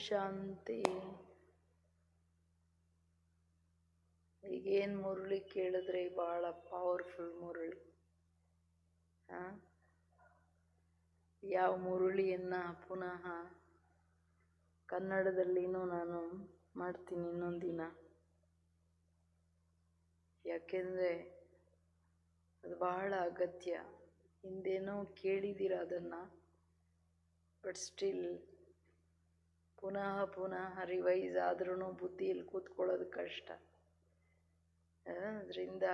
ಶಾಂತಿ. ಈಗೇನು ಮುರಳಿ ಕೇಳಿದ್ರೆ ಭಾಳ ಪವರ್ಫುಲ್ ಮುರಳಿ. ಯಾವ ಮುರಳಿಯನ್ನು ಪುನಃ ಕನ್ನಡದಲ್ಲಿನೂ ನಾನು ಮಾಡ್ತೀನಿ ಇನ್ನೊಂದು ದಿನ. ಯಾಕೆಂದರೆ ಅದು ಬಹಳ ಅಗತ್ಯ. ಹಿಂದೇನೋ ಕೇಳಿದ್ದೀರ ಅದನ್ನು, ಬಟ್ ಸ್ಟಿಲ್ ಪುನಃ ಪುನಃ ರಿವೈಸ್ ಆದ್ರೂ ಬುದ್ಧಿಯಲ್ಲಿ ಕೂತ್ಕೊಳ್ಳೋದು ಕಷ್ಟ. ಅದರಿಂದ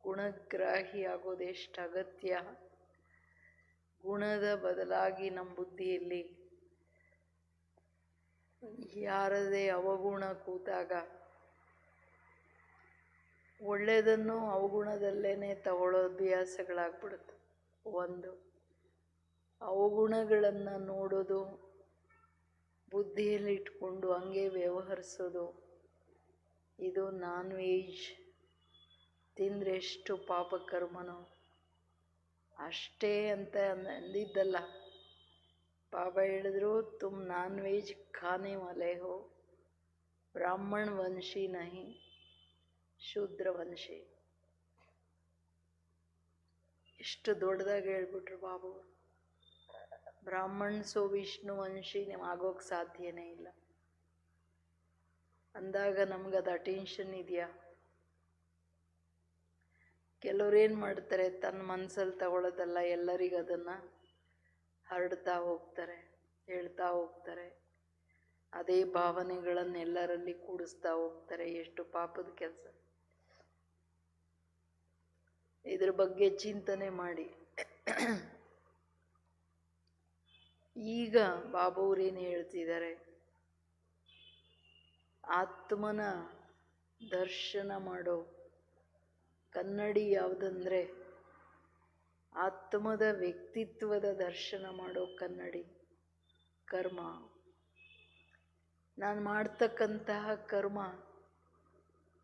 ಗುಣಗ್ರಾಹಿ ಆಗೋದು ಎಷ್ಟು ಅಗತ್ಯ. ಗುಣದ ಬದಲಾಗಿ ನಮ್ಮ ಬುದ್ಧಿಯಲ್ಲಿ ಯಾರದೇ ಅವಗುಣ ಕೂತಾಗ ಒಳ್ಳೆಯದನ್ನು ಅವಗುಣದಲ್ಲೇ ತಗೊಳ್ಳೋ ಅಭ್ಯಾಸಗಳಾಗ್ಬಿಡುತ್ತೆ. ಒಂದು ಅವಗುಣಗಳನ್ನು ನೋಡೋದು, ಬುದ್ಧಿಯಲ್ಲಿ ಇಟ್ಕೊಂಡು ಹಂಗೆ ವ್ಯವಹರಿಸೋದು. ಇದು ನಾನ್ ವೆಜ್ ತಿಂದರೆ ಎಷ್ಟು ಪಾಪಕರ್ಮನೋ ಅಷ್ಟೇ ಅಂತ ಅಂದಿದ್ದಲ್ಲ. ಬಾಬಾ ಹೇಳಿದ್ರು, ತುಮ್ ನಾನ್ ವೆಜ್ ಖಾನೆ ವಾಲೆ ಹೋ, ಬ್ರಾಹ್ಮಣ ವಂಶಿ ನಹಿ ಶೂದ್ರ ವಂಶಿ. ಎಷ್ಟು ದೊಡ್ಡದಾಗಿ ಹೇಳ್ಬಿಟ್ರು ಬಾಬು. ಬ್ರಾಹ್ಮಣ ಸೋ ವಿಷ್ಣು ವಂಶಿ ನೀವು ಆಗೋಕ್ಕೆ ಸಾಧ್ಯನೇ ಇಲ್ಲ. ಅಂದಾಗ ನಮಗದು ಅಟೆನ್ಷನ್ ಇದೆಯಾ? ಕೆಲವ್ರೇನು ಮಾಡ್ತಾರೆ, ತನ್ನ ಮನಸ್ಸಲ್ಲಿ ತಗೊಳ್ಳೋದಲ್ಲ, ಎಲ್ಲರಿಗೂ ಅದನ್ನು ಹರಡ್ತಾ ಹೋಗ್ತಾರೆ, ಹೇಳ್ತಾ ಹೋಗ್ತಾರೆ. ಅದೇ ಭಾವನೆಗಳನ್ನು ಎಲ್ಲರಲ್ಲಿ ಕೂಡಿಸ್ತಾ ಹೋಗ್ತಾರೆ. ಎಷ್ಟು ಪಾಪದ ಕೆಲಸ. ಇದ್ರ ಬಗ್ಗೆ ಚಿಂತನೆ ಮಾಡಿ. ಈಗ ಬಾಬುವ್ರೇನು ಹೇಳ್ತಿದ್ದಾರೆ, ಆತ್ಮನ ದರ್ಶನ ಮಾಡೋ ಕನ್ನಡಿ ಯಾವುದಂದ್ರೆ, ಆತ್ಮದ ವ್ಯಕ್ತಿತ್ವದ ದರ್ಶನ ಮಾಡೋ ಕನ್ನಡಿ ಕರ್ಮ. ನಾನು ಮಾಡ್ತಕ್ಕಂತಹ ಕರ್ಮ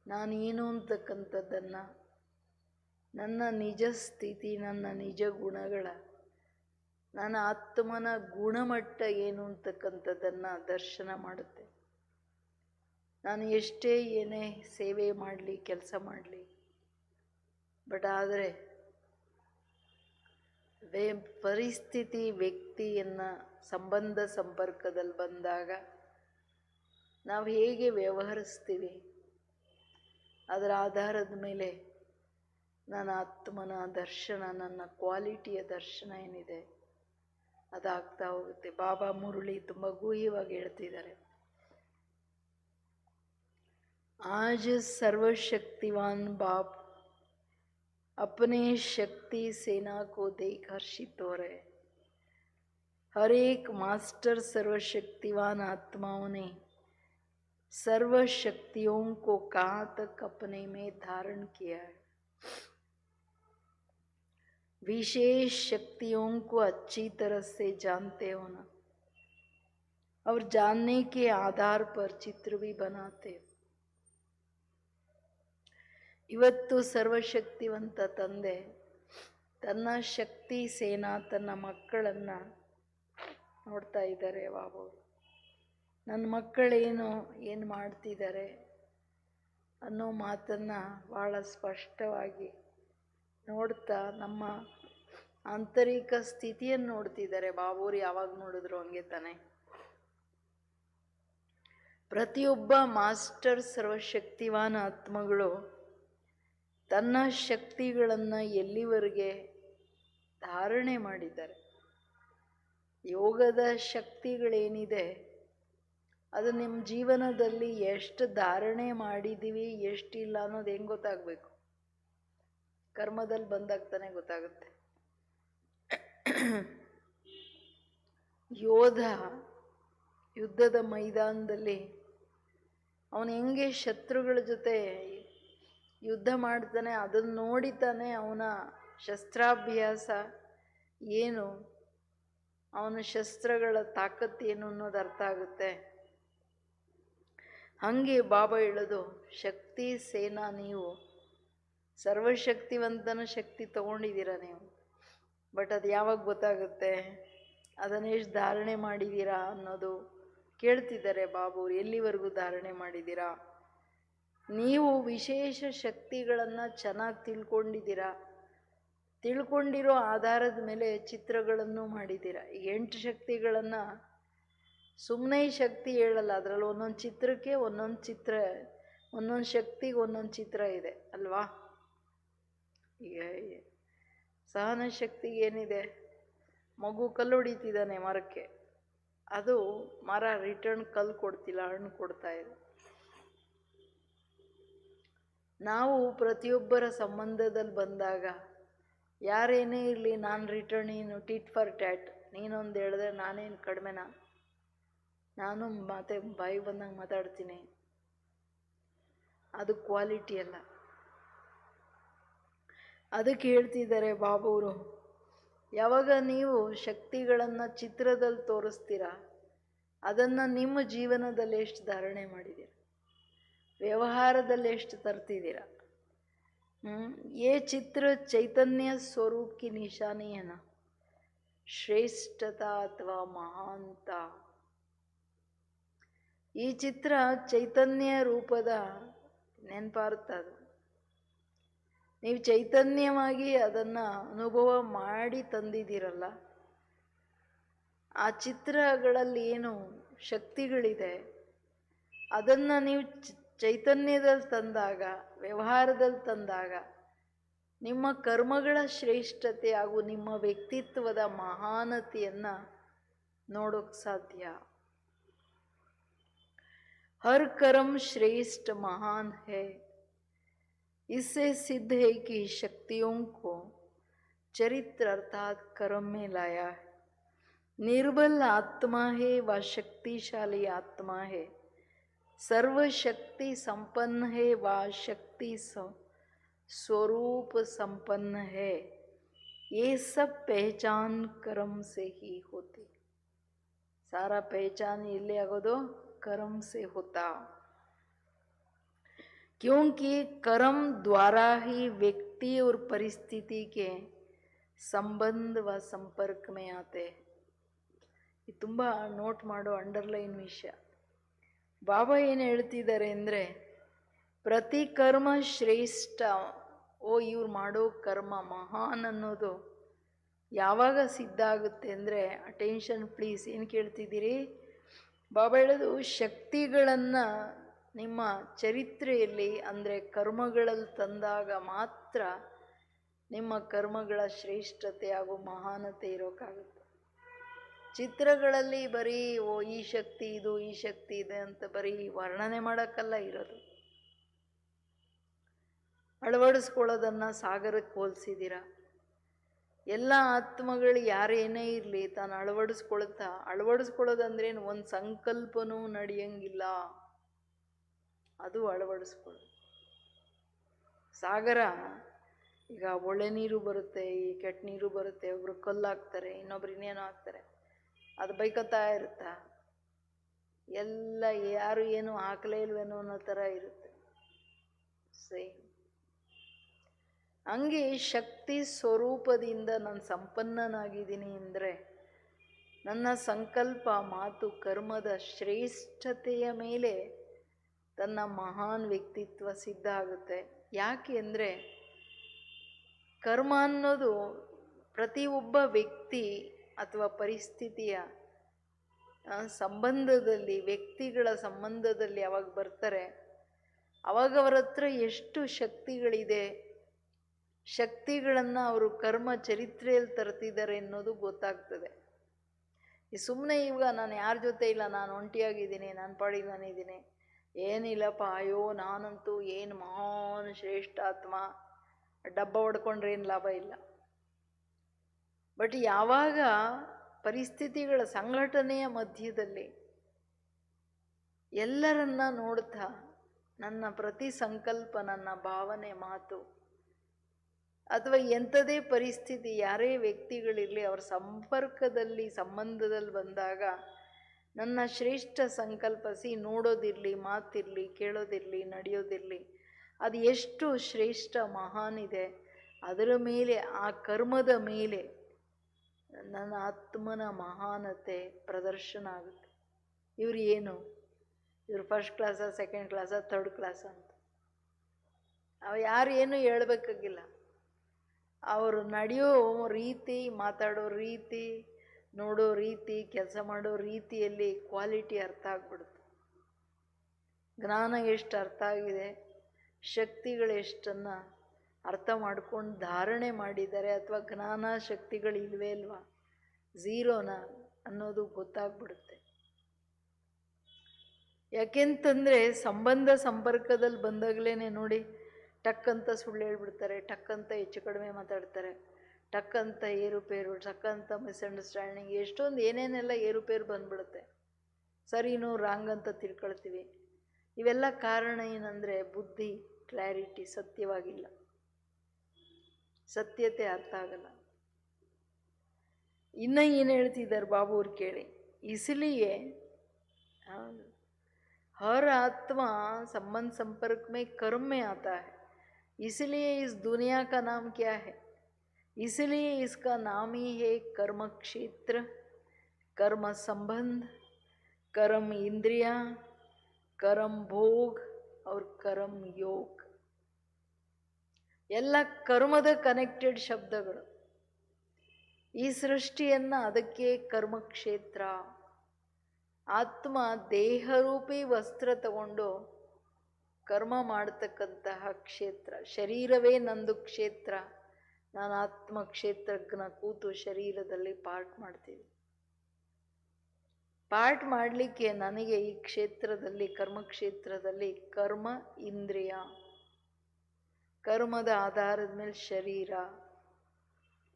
ನಾನೇನು ಅಂತಕ್ಕಂಥದ್ದನ್ನು, ನನ್ನ ನಿಜ ಸ್ಥಿತಿ, ನನ್ನ ನಿಜ ಗುಣಗಳ, ನನ್ನ ಆತ್ಮನ ಗುಣಮಟ್ಟ ಏನು ಅಂತಕ್ಕಂಥದ್ದನ್ನು ದರ್ಶನ ಮಾಡುತ್ತೆ. ನಾನು ಎಷ್ಟೇ ಏನೇ ಸೇವೆ ಮಾಡಲಿ, ಕೆಲಸ ಮಾಡಲಿ, ಬಟ್ ಆದರೆ ಪರಿಸ್ಥಿತಿ ವ್ಯಕ್ತಿಯನ್ನು ಸಂಬಂಧ ಸಂಪರ್ಕದಲ್ಲಿ ಬಂದಾಗ ನಾವು ಹೇಗೆ ವ್ಯವಹರಿಸ್ತೀವಿ, ಅದರ ಆಧಾರದ ಮೇಲೆ ನನ್ನ ಆತ್ಮನ ದರ್ಶನ, ನನ್ನ ಕ್ವಾಲಿಟಿಯ ದರ್ಶನ ಏನಿದೆ ಅದಾಗ್ತಾ ಹೋಗುತ್ತೆ. ಬಾಬಾ ಮುರಳಿ ತುಂಬ ಗೂಹ್ಯವಾಗಿ ಹೇಳ್ತಿದ್ದಾರೆ. आज सर्वशक्तिवान बाप अपने शक्ति सेना को देख हर्षित हो रहे. हर एक मास्टर सर्वशक्तिवान आत्माओं ने सर्व शक्तियों को कहाँ तक अपने में धारण किया है. विशेष शक्तियों को अच्छी तरह से जानते हो ना, और जानने के आधार पर चित्र भी बनाते हो. ಇವತ್ತು ಸರ್ವಶಕ್ತಿವಂತ ತಂದೆ ತನ್ನ ಶಕ್ತಿ ಸೇನಾ, ತನ್ನ ಮಕ್ಕಳನ್ನು ನೋಡ್ತಾ ಇದ್ದಾರೆ. ಬಾಬು, ನನ್ನ ಮಕ್ಕಳೇನು ಏನು ಮಾಡ್ತಿದ್ದಾರೆ ಅನ್ನೋ ಮಾತನ್ನು ಭಾಳ ಸ್ಪಷ್ಟವಾಗಿ ನೋಡ್ತಾ ನಮ್ಮ ಆಂತರಿಕ ಸ್ಥಿತಿಯನ್ನು ನೋಡ್ತಿದ್ದಾರೆ. ಬಾಬೂರು ಯಾವಾಗ ನೋಡಿದ್ರು ಹಂಗೆ ತಾನೆ. ಪ್ರತಿಯೊಬ್ಬ ಮಾಸ್ಟರ್ ಸರ್ವಶಕ್ತಿವಾನ ಆತ್ಮಗಳು ತನ್ನ ಶಕ್ತಿಗಳನ್ನು ಎಲ್ಲಿವರೆಗೆ ಧಾರಣೆ ಮಾಡಿದ್ದಾರೆ, ಯೋಗದ ಶಕ್ತಿಗಳೇನಿದೆ ಅದು ನಿಮ್ಮ ಜೀವನದಲ್ಲಿ ಎಷ್ಟು ಧಾರಣೆ ಮಾಡಿದ್ದೀವಿ, ಎಷ್ಟಿಲ್ಲ ಅನ್ನೋದು ಹೆಂಗೆ ಗೊತ್ತಾಗಬೇಕು? ಕರ್ಮದಲ್ಲಿ ಬಂದಾಗ ತಾನೇ ಗೊತ್ತಾಗುತ್ತೆ. ಯೋಧ ಯುದ್ಧದ ಮೈದಾನದಲ್ಲಿ ಅವನು ಹೆಂಗೆ ಶತ್ರುಗಳ ಜೊತೆ ಯುದ್ಧ ಮಾಡ್ತಾನೆ, ಅದನ್ನು ನೋಡಿತಾನೆ ಅವನ ಶಸ್ತ್ರಾಭ್ಯಾಸ ಏನು, ಅವನ ಶಸ್ತ್ರಗಳ ತಾಕತ್ತೇನು ಅನ್ನೋದು ಅರ್ಥ ಆಗುತ್ತೆ. ಹಾಗೆ ಬಾಬಾ ಹೇಳೋದು, ಶಕ್ತಿ ಸೇನಾ, ನೀವು ಸರ್ವಶಕ್ತಿವಂತನ ಶಕ್ತಿ ತಗೊಂಡಿದ್ದೀರ ನೀವು, ಬಟ್ ಅದು ಯಾವಾಗ ಗೊತ್ತಾಗುತ್ತೆ, ಅದನ್ನು ಎಷ್ಟು ಧಾರಣೆ ಮಾಡಿದ್ದೀರಾ ಅನ್ನೋದು ಕೇಳ್ತಿದ್ದಾರೆ ಬಾಬು, ಎಲ್ಲಿವರೆಗೂ ಧಾರಣೆ ಮಾಡಿದ್ದೀರಾ? ನೀವು ವಿಶೇಷ ಶಕ್ತಿಗಳನ್ನು ಚೆನ್ನಾಗಿ ತಿಳ್ಕೊಂಡಿದ್ದೀರಾ. ತಿಳ್ಕೊಂಡಿರೋ ಆಧಾರದ ಮೇಲೆ ಚಿತ್ರಗಳನ್ನು ಮಾಡಿದ್ದೀರಾ. 8 ಶಕ್ತಿಗಳನ್ನು ಸುಮ್ಮನೆ ಶಕ್ತಿ ಹೇಳಲ್ಲ, ಅದರಲ್ಲಿ ಒಂದೊಂದು ಚಿತ್ರಕ್ಕೆ ಒಂದೊಂದು ಚಿತ್ರ, ಒಂದೊಂದು ಶಕ್ತಿಗೆ ಒಂದೊಂದು ಚಿತ್ರ ಇದೆ ಅಲ್ವಾ? ಈಗ ಸಹನ ಶಕ್ತಿಗೆ ಏನಿದೆ? ಮಗು ಕಲ್ಲು ಹೊಡಿತಿದ್ದಾನೆ ಮರಕ್ಕೆ, ಅದು ಮರ ರಿಟರ್ನ್ ಕಲ್ಲು ಕೊಡ್ತಿಲ್ಲ, ಹಣ್ಣು ಕೊಡ್ತಾ ಇದೆ. ನಾವು ಪ್ರತಿಯೊಬ್ಬರ ಸಂಬಂಧದಲ್ಲಿ ಬಂದಾಗ ಯಾರೇನೇ ಇರಲಿ, ನಾನು ರಿಟರ್ನ್, ನೀನು ಟಿಟ್ ಫಾರ್ ಟ್ಯಾಟ್, ನೀನೊಂದು ಹೇಳಿದ್ರೆ ನಾನೇನು ಕಡಿಮೆನಾ? ನಾನು ಮತ್ತೆ ಬಾಯಿ ಬಂದಂಗೆ ಮಾತಾಡ್ತೀನಿ, ಅದು ಕ್ವಾಲಿಟಿ ಅಲ್ಲ. ಅದಕ್ಕೆ ಹೇಳ್ತಿದ್ದಾರೆ ಬಾಬುವರು, ಯಾವಾಗ ನೀವು ಶಕ್ತಿಗಳನ್ನು ಚಿತ್ರದಲ್ಲಿ ತೋರಿಸ್ತೀರಾ, ಅದನ್ನು ನಿಮ್ಮ ಜೀವನದಲ್ಲಿ ಎಷ್ಟು ಧಾರಣೆ ಮಾಡಿದ್ದೀರ, ವ್ಯವಹಾರದಲ್ಲಿ ಎಷ್ಟು ತರ್ತಿದ್ದೀರ? ये चित्र चैतन्य स्वरूप की निशानी है ना, ಶ್ರೇಷ್ಠತಾ ಅಥವಾ ಮಹಾಂತ. ಈ ಚಿತ್ರ ಚೈತನ್ಯ ರೂಪದ ನೆನಪಾರ್ತದು. ನೀವು ಚೈತನ್ಯವಾಗಿ ಅದನ್ನು ಅನುಭವ ಮಾಡಿ ತಂದಿದ್ದೀರಲ್ಲ, ಆ ಚಿತ್ರಗಳಲ್ಲಿ ಏನು ಶಕ್ತಿಗಳಿದೆ ಅದನ್ನು ನೀವು ಚೈತನ್ಯದಲ್ಲಿ ತಂದಾಗ, ವ್ಯವಹಾರದಲ್ಲಿ ತಂದಾಗ ನಿಮ್ಮ ಕರ್ಮಗಳ ಶ್ರೇಷ್ಠತೆ ಹಾಗೂ ನಿಮ್ಮ ವ್ಯಕ್ತಿತ್ವದ ಮಹಾನತೆಯನ್ನು ನೋಡೋಕ್ಕೆ ಸಾಧ್ಯ. हर कर्म श्रेष्ठ महान है, इससे सिद्ध है कि शक्तियों को चरित्र अर्थात कर्म में लाया है. निर्बल आत्मा है व शक्तिशाली आत्मा है, सर्वशक्ति संपन्न है व शक्ति स्वरूप संपन्न है. ये सब पहचान कर्म से ही होती. सारा पहचान इल्ले आगोदो कर्म से होता, क्योंकि कर्म द्वारा ही व्यक्ति और परिस्थिति के संबंध व संपर्क में आते. ಇದು ತುಂಬ ನೋಟ್ ಮಾಡೋ ಅಂಡರ್ಲೈನ್ ವಿಷಯ. ಬಾಬಾ ಏನು ಹೇಳ್ತಿದ್ದಾರೆ ಅಂದರೆ, ಪ್ರತಿ ಕರ್ಮ ಶ್ರೇಷ್ಠ. ಇವ್ರು ಮಾಡೋ ಕರ್ಮ ಮಹಾನ್ ಅನ್ನೋದು ಯಾವಾಗ ಸಿದ್ಧ ಆಗುತ್ತೆ ಅಂದರೆ, ಅಟೆನ್ಷನ್ ಪ್ಲೀಸ್, ಏನು ಕೇಳ್ತಿದ್ದೀರಿ? ಬಾಬಾ ಹೇಳೋದು, ಶಕ್ತಿಗಳನ್ನು ನಿಮ್ಮ ಚರಿತ್ರೆಯಲ್ಲಿ ಅಂದರೆ ಕರ್ಮಗಳಲ್ಲಿ ತಂದಾಗ ಮಾತ್ರ ನಿಮ್ಮ ಕರ್ಮಗಳ ಶ್ರೇಷ್ಠತೆ ಹಾಗೂ ಮಹಾನತೆ ಇರೋಕ್ಕಾಗುತ್ತೆ. ಚಿತ್ರಗಳಲ್ಲಿ ಬರೀ ಈ ಶಕ್ತಿ ಇದು, ಈ ಶಕ್ತಿ ಇದೆ ಅಂತ ಬರೀ ವರ್ಣನೆ ಮಾಡೋಕ್ಕಲ್ಲ ಇರೋದು. ಅಳವಡಿಸ್ಕೊಳ್ಳೋದನ್ನು ಸಾಗರಕ್ಕೆ ಹೋಲಿಸಿದ್ದೀರ. ಎಲ್ಲ ಆತ್ಮಗಳು ಯಾರೇನೇ ಇರಲಿ ತಾನು ಅಳವಡಿಸ್ಕೊಳ್ಳೋದಂದ್ರೇನು? ಒಂದು ಸಂಕಲ್ಪನೂ ನಡೆಯಂಗಿಲ್ಲ, ಅದು ಅಳವಡಿಸ್ಕೊಳ್ಳೋದು. ಸಾಗರ ಈಗ ಒಳ್ಳೆ ನೀರು ಬರುತ್ತೆ, ಈ ಕೆಟ್ಟ ನೀರು ಬರುತ್ತೆ, ಒಬ್ರು ಕಲ್ಲು ಹಾಕ್ತಾರೆ, ಇನ್ನೊಬ್ರು ಇನ್ನೇನೋ ಹಾಕ್ತಾರೆ, ಅದು ಬೈಕತ್ತಾ ಇರುತ್ತಾ? ಎಲ್ಲ ಯಾರು ಏನು ಹಾಕಲೇ ಇಲ್ವೇನೋ ಅನ್ನೋ ಥರ ಇರುತ್ತೆ. ಸೇಮ್ ಹಂಗೆ ಶಕ್ತಿ ಸ್ವರೂಪದಿಂದ ನಾನು ಸಂಪನ್ನನಾಗಿದ್ದೀನಿ ಅಂದರೆ ನನ್ನ ಸಂಕಲ್ಪ, ಮಾತು, ಕರ್ಮದ ಶ್ರೇಷ್ಠತೆಯ ಮೇಲೆ ತನ್ನ ಮಹಾನ್ ವ್ಯಕ್ತಿತ್ವ ಸಿದ್ಧ ಆಗುತ್ತೆ. ಯಾಕೆ ಅಂದರೆ, ಕರ್ಮ ಅನ್ನೋದು ಪ್ರತಿಯೊಬ್ಬ ವ್ಯಕ್ತಿ ಅಥವಾ ಪರಿಸ್ಥಿತಿಯ ಸಂಬಂಧದಲ್ಲಿ, ವ್ಯಕ್ತಿಗಳ ಸಂಬಂಧದಲ್ಲಿ ಯಾವಾಗ ಬರ್ತಾರೆ ಆವಾಗ ಅವರ ಹತ್ರ ಎಷ್ಟು ಶಕ್ತಿಗಳಿದೆ, ಶಕ್ತಿಗಳನ್ನು ಅವರು ಕರ್ಮ ಚರಿತ್ರೆಯಲ್ಲಿ ತರ್ತಿದ್ದಾರೆ ಅನ್ನೋದು ಗೊತ್ತಾಗ್ತದೆ. ಈ ಸುಮ್ಮನೆ ಇವಾಗ ನಾನು ಯಾರ ಜೊತೆ ಇಲ್ಲ, ನಾನು ಒಂಟಿಯಾಗಿದ್ದೀನಿ, ನನ್ನ ಪಾಡಿಗೆ ನಾನಿದ್ದೀನಿ, ಏನಿಲ್ಲಪ್ಪ, ಅಯ್ಯೋ ನಾನಂತೂ ಏನು ಮಹಾನ್ ಶ್ರೇಷ್ಠ ಆತ್ಮ, ಡಬ್ಬ ಹೊಡ್ಕೊಂಡ್ರೆ ಏನು ಲಾಭ ಇಲ್ಲ. ಬಟ್ ಯಾವಾಗ ಪರಿಸ್ಥಿತಿಗಳ ಸಂಘಟನೆಯ ಮಧ್ಯದಲ್ಲಿ ಎಲ್ಲರನ್ನ ನೋಡ್ತಾ ನನ್ನ ಪ್ರತಿ ಸಂಕಲ್ಪ, ನನ್ನ ಭಾವನೆ, ಮಾತು ಅಥವಾ ಎಂಥದೇ ಪರಿಸ್ಥಿತಿ, ಯಾರೇ ವ್ಯಕ್ತಿಗಳಿರಲಿ, ಅವರ ಸಂಪರ್ಕದಲ್ಲಿ, ಸಂಬಂಧದಲ್ಲಿ ಬಂದಾಗ ನನ್ನ ಶ್ರೇಷ್ಠ ಸಂಕಲ್ಪ, ನೋಡೋದಿರಲಿ, ಮಾತಿರಲಿ, ಕೇಳೋದಿರಲಿ, ನಡೆಯೋದಿರಲಿ, ಅದು ಎಷ್ಟು ಶ್ರೇಷ್ಠ ಮಹಾನ್ ಇದೆ, ಅದರ ಮೇಲೆ, ಆ ಕರ್ಮದ ಮೇಲೆ ನನ್ನ ಆತ್ಮನ ಮಹಾನತೆ ಪ್ರದರ್ಶನ ಆಗುತ್ತೆ. ಇವ್ರು ಏನು, ಇವ್ರು ಫಸ್ಟ್ ಕ್ಲಾಸಾ ಸೆಕೆಂಡ್ ಕ್ಲಾಸಾ ಥರ್ಡ್ ಕ್ಲಾಸಾ ಅಂತ ಅವು ಯಾರು ಏನು ಹೇಳ್ಬೇಕಾಗಿಲ್ಲ. ಅವರು ನಡೆಯೋ ರೀತಿ, ಮಾತಾಡೋ ರೀತಿ, ನೋಡೋ ರೀತಿ, ಕೆಲಸ ಮಾಡೋ ರೀತಿಯಲ್ಲಿ ಕ್ವಾಲಿಟಿ ಅರ್ಥ ಆಗ್ಬಿಡುತ್ತೆ. ಜ್ಞಾನ ಎಷ್ಟು ಅರ್ಥ ಆಗಿದೆ, ಶಕ್ತಿಗಳು ಎಷ್ಟನ್ನು ಅರ್ಥ ಮಾಡ್ಕೊಂಡು ಧಾರಣೆ ಮಾಡಿದ್ದಾರೆ, ಅಥವಾ ಜ್ಞಾನ ಶಕ್ತಿಗಳು ಇಲ್ವೇ ಇಲ್ವಾ, ಝೀರೋನ ಅನ್ನೋದು ಗೊತ್ತಾಗ್ಬಿಡುತ್ತೆ. ಯಾಕೆಂತಂದರೆ ಸಂಬಂಧ ಸಂಪರ್ಕದಲ್ಲಿ ಬಂದಾಗಲೇ ನೋಡಿ, ಟಕ್ಕಂತ ಸುಳ್ಳು ಹೇಳ್ಬಿಡ್ತಾರೆ, ಟಕ್ಕಂತ ಹೆಚ್ಚು ಕಡಿಮೆ ಮಾತಾಡ್ತಾರೆ, ಟಕ್ಕಂತ ಏರುಪೇರು, ಟಕ್ಕಂತ ಮಿಸ್ಅಂಡರ್ಸ್ಟ್ಯಾಂಡಿಂಗ್, ಎಷ್ಟೊಂದು ಏನೇನೆಲ್ಲ ಏರುಪೇರು ಬಂದ್ಬಿಡುತ್ತೆ. ಸರಿನೂ ರಾಂಗ್ ಅಂತ ತಿಳ್ಕೊಳ್ತೀವಿ. ಇವೆಲ್ಲ ಕಾರಣ ಏನಂದರೆ ಬುದ್ಧಿ ಕ್ಲಾರಿಟಿ ಸತ್ಯವಾಗಿಲ್ಲ, ಸತ್ಯತೆ ಅರ್ಥ ಆಗಲ್ಲ. ಇನ್ನು ಏನು ಹೇಳ್ತಿದ್ದಾರೆ ಬಾಬು ಅವ್ರು ಕೇಳಿ, इसलिए हर आत्मा संबंध संपर्क में कर्म में आता है, इसलिए इस दुनिया का नाम क्या है, इसलिए इसका नाम ही है कर्म क्षेत्र, कर्म संबंध, कर्म इंद्रिया, कर्म भोग और कर्म योग. ಎಲ್ಲ ಕರ್ಮದ ಕನೆಕ್ಟೆಡ್ ಶಬ್ದಗಳು. ಈ ಸೃಷ್ಟಿಯನ್ನು ಅದಕ್ಕೆ ಕರ್ಮಕ್ಷೇತ್ರ, ಆತ್ಮ ದೇಹರೂಪಿ ವಸ್ತ್ರ ತಗೊಂಡು ಕರ್ಮ ಮಾಡತಕ್ಕಂತಹ ಕ್ಷೇತ್ರ. ಶರೀರವೇ ನಂದು ಕ್ಷೇತ್ರ, ನಾನು ಆತ್ಮ ಕ್ಷೇತ್ರಜ್ಞ ಕೂತು ಶರೀರದಲ್ಲಿ ಪಾರ್ಟ್ ಮಾಡ್ತೀನಿ. ಪಾರ್ಟ್ ಮಾಡಲಿಕ್ಕೆ ನನಗೆ ಈ ಕ್ಷೇತ್ರದಲ್ಲಿ, ಕರ್ಮಕ್ಷೇತ್ರದಲ್ಲಿ ಕರ್ಮ ಇಂದ್ರಿಯ, ಕರ್ಮದ ಆಧಾರದ ಮೇಲೆ ಶರೀರ.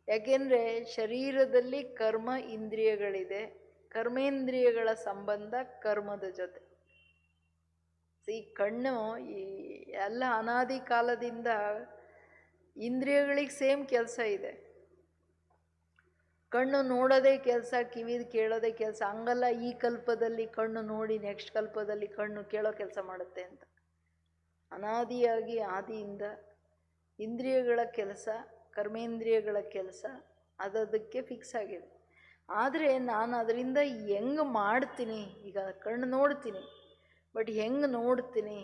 ಯಾಕೆಂದರೆ ಶರೀರದಲ್ಲಿ ಕರ್ಮ ಇಂದ್ರಿಯಗಳಿದೆ, ಕರ್ಮೇಂದ್ರಿಯಗಳ ಸಂಬಂಧ ಕರ್ಮದ ಜೊತೆ. ಈ ಕಣ್ಣು ಈ ಎಲ್ಲ ಅನಾದಿ ಕಾಲದಿಂದ ಇಂದ್ರಿಯಗಳಿಗೆ ಸೇಮ್ ಕೆಲಸ ಇದೆ. ಕಣ್ಣು ನೋಡೋದೇ ಕೆಲಸ, ಕಿವಿದು ಕೇಳೋದೇ ಕೆಲಸ. ಹಂಗಲ್ಲ ಈ ಕಲ್ಪದಲ್ಲಿ ಕಣ್ಣು ನೋಡಿ ನೆಕ್ಸ್ಟ್ ಕಲ್ಪದಲ್ಲಿ ಕಣ್ಣು ಕೇಳೋ ಕೆಲಸ ಮಾಡುತ್ತೆ ಅಂತ. ಅನಾದಿಯಾಗಿ ಆದಿಯಿಂದ ಇಂದ್ರಿಯಗಳ ಕೆಲಸ, ಕರ್ಮೇಂದ್ರಿಯಗಳ ಕೆಲಸ ಅದಕ್ಕೆ ಫಿಕ್ಸ್ ಆಗಿದೆ. ಆದರೆ ನಾನು ಅದರಿಂದ ಹೆಂಗೆ ಮಾಡ್ತೀನಿ, ಈಗ ಕಣ್ಣು ನೋಡ್ತೀನಿ ಬಟ್ ಹೆಂಗೆ ನೋಡ್ತೀನಿ,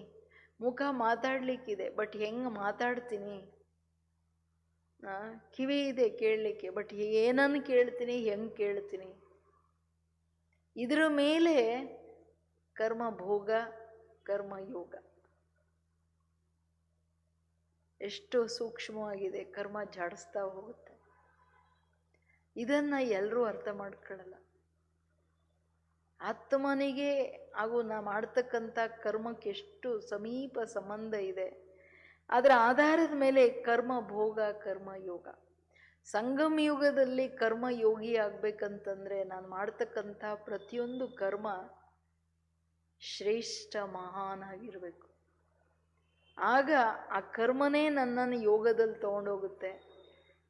ಮುಖ ಮಾತಾಡಲಿಕ್ಕಿದೆ ಬಟ್ ಹೆಂಗೆ ಮಾತಾಡ್ತೀನಿ, ಕಿವಿ ಇದೆ ಕೇಳಲಿಕ್ಕೆ ಬಟ್ ಏನನ್ನು ಕೇಳ್ತೀನಿ, ಹೆಂಗೆ ಕೇಳ್ತೀನಿ, ಇದರ ಮೇಲೆ ಕರ್ಮ ಭೋಗ, ಕರ್ಮ ಯೋಗ ಎಷ್ಟು ಸೂಕ್ಷ್ಮವಾಗಿದೆ. ಕರ್ಮ ಜಾಡಿಸ್ತಾ ಹೋಗುತ್ತೆ. ಇದನ್ನು ಎಲ್ಲರೂ ಅರ್ಥ ಮಾಡ್ಕೊಳ್ಳಲ್ಲ. ಆತ್ಮನಿಗೆ ಹಾಗೂ ನಾ ಮಾಡ್ತಕ್ಕಂಥ ಕರ್ಮಕ್ಕೆ ಎಷ್ಟು ಸಮೀಪ ಸಂಬಂಧ ಇದೆ. ಅದರ ಆಧಾರದ ಮೇಲೆ ಕರ್ಮ ಭೋಗ, ಕರ್ಮ ಯೋಗ. ಸಂಗಮ ಯುಗದಲ್ಲಿ ಕರ್ಮ ಯೋಗಿ ಆಗಬೇಕಂತಂದರೆ ನಾನು ಮಾಡ್ತಕ್ಕಂಥ ಪ್ರತಿಯೊಂದು ಕರ್ಮ ಶ್ರೇಷ್ಠ ಮಹಾನ್ ಆಗಿರಬೇಕು. ಆಗ ಆ ಕರ್ಮನೇ ನನ್ನನ್ನು ಯೋಗದಲ್ಲಿ ತೊಗೊಂಡೋಗುತ್ತೆ.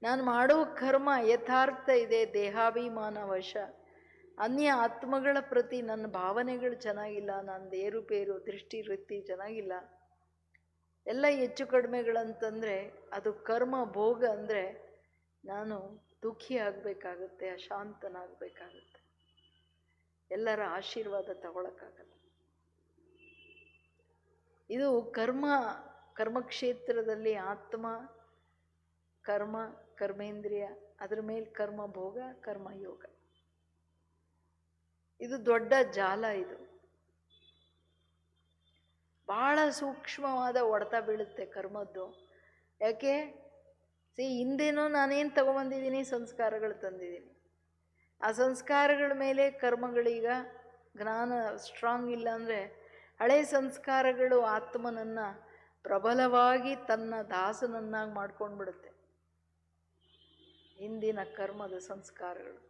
ನಾನು ಮಾಡೋ ಕರ್ಮ ಯಥಾರ್ಥ ಇದೆ, ದೇಹಾಭಿಮಾನ ವಶ, ಅನ್ಯ ಆತ್ಮಗಳ ಪ್ರತಿ ನನ್ನ ಭಾವನೆಗಳು ಚೆನ್ನಾಗಿಲ್ಲ, ನಂದು ಏರುಪೇರು ದೃಷ್ಟಿ ವೃತ್ತಿ ಚೆನ್ನಾಗಿಲ್ಲ, ಎಲ್ಲ ಹೆಚ್ಚು ಕಡಿಮೆಗಳಂತಂದರೆ ಅದು ಕರ್ಮ ಭೋಗ. ಅಂದರೆ ನಾನು ದುಃಖಿ ಆಗಬೇಕಾಗುತ್ತೆ, ಅಶಾಂತನಾಗಬೇಕಾಗುತ್ತೆ, ಎಲ್ಲರ ಆಶೀರ್ವಾದ ತಗೊಳಕ್ಕಾಗಲ್ಲ. ಇದು ಕರ್ಮಕ್ಷೇತ್ರದಲ್ಲಿ ಆತ್ಮ, ಕರ್ಮ, ಕರ್ಮೇಂದ್ರಿಯ, ಅದರ ಮೇಲೆ ಕರ್ಮ ಭೋಗ, ಕರ್ಮಯೋಗ. ಇದು ದೊಡ್ಡ ಜಾಲ. ಇದು ಬಹಳ ಸೂಕ್ಷ್ಮವಾದ ಹೊಡೆತ ಬೀಳುತ್ತೆ ಕರ್ಮದ್ದು. ಯಾಕೆ ಹಿಂದೇನೋ ನಾನೇನು ತಗೊಂಬಂದಿದ್ದೀನಿ, ಸಂಸ್ಕಾರಗಳು ತಂದಿದ್ದೀನಿ. ಆ ಸಂಸ್ಕಾರಗಳ ಮೇಲೆ ಕರ್ಮಗಳೀಗ ಜ್ಞಾನ ಸ್ಟ್ರಾಂಗ್ ಇಲ್ಲ ಅಂದರೆ ಹಳೆ ಸಂಸ್ಕಾರಗಳು ಆತ್ಮನನ್ನು ಪ್ರಬಲವಾಗಿ ತನ್ನ ದಾಸನನ್ನಾಗಿ ಮಾಡ್ಕೊಂಡು ಬಿಡುತ್ತೆ. ಹಿಂದಿನ ಕರ್ಮದ ಸಂಸ್ಕಾರಗಳು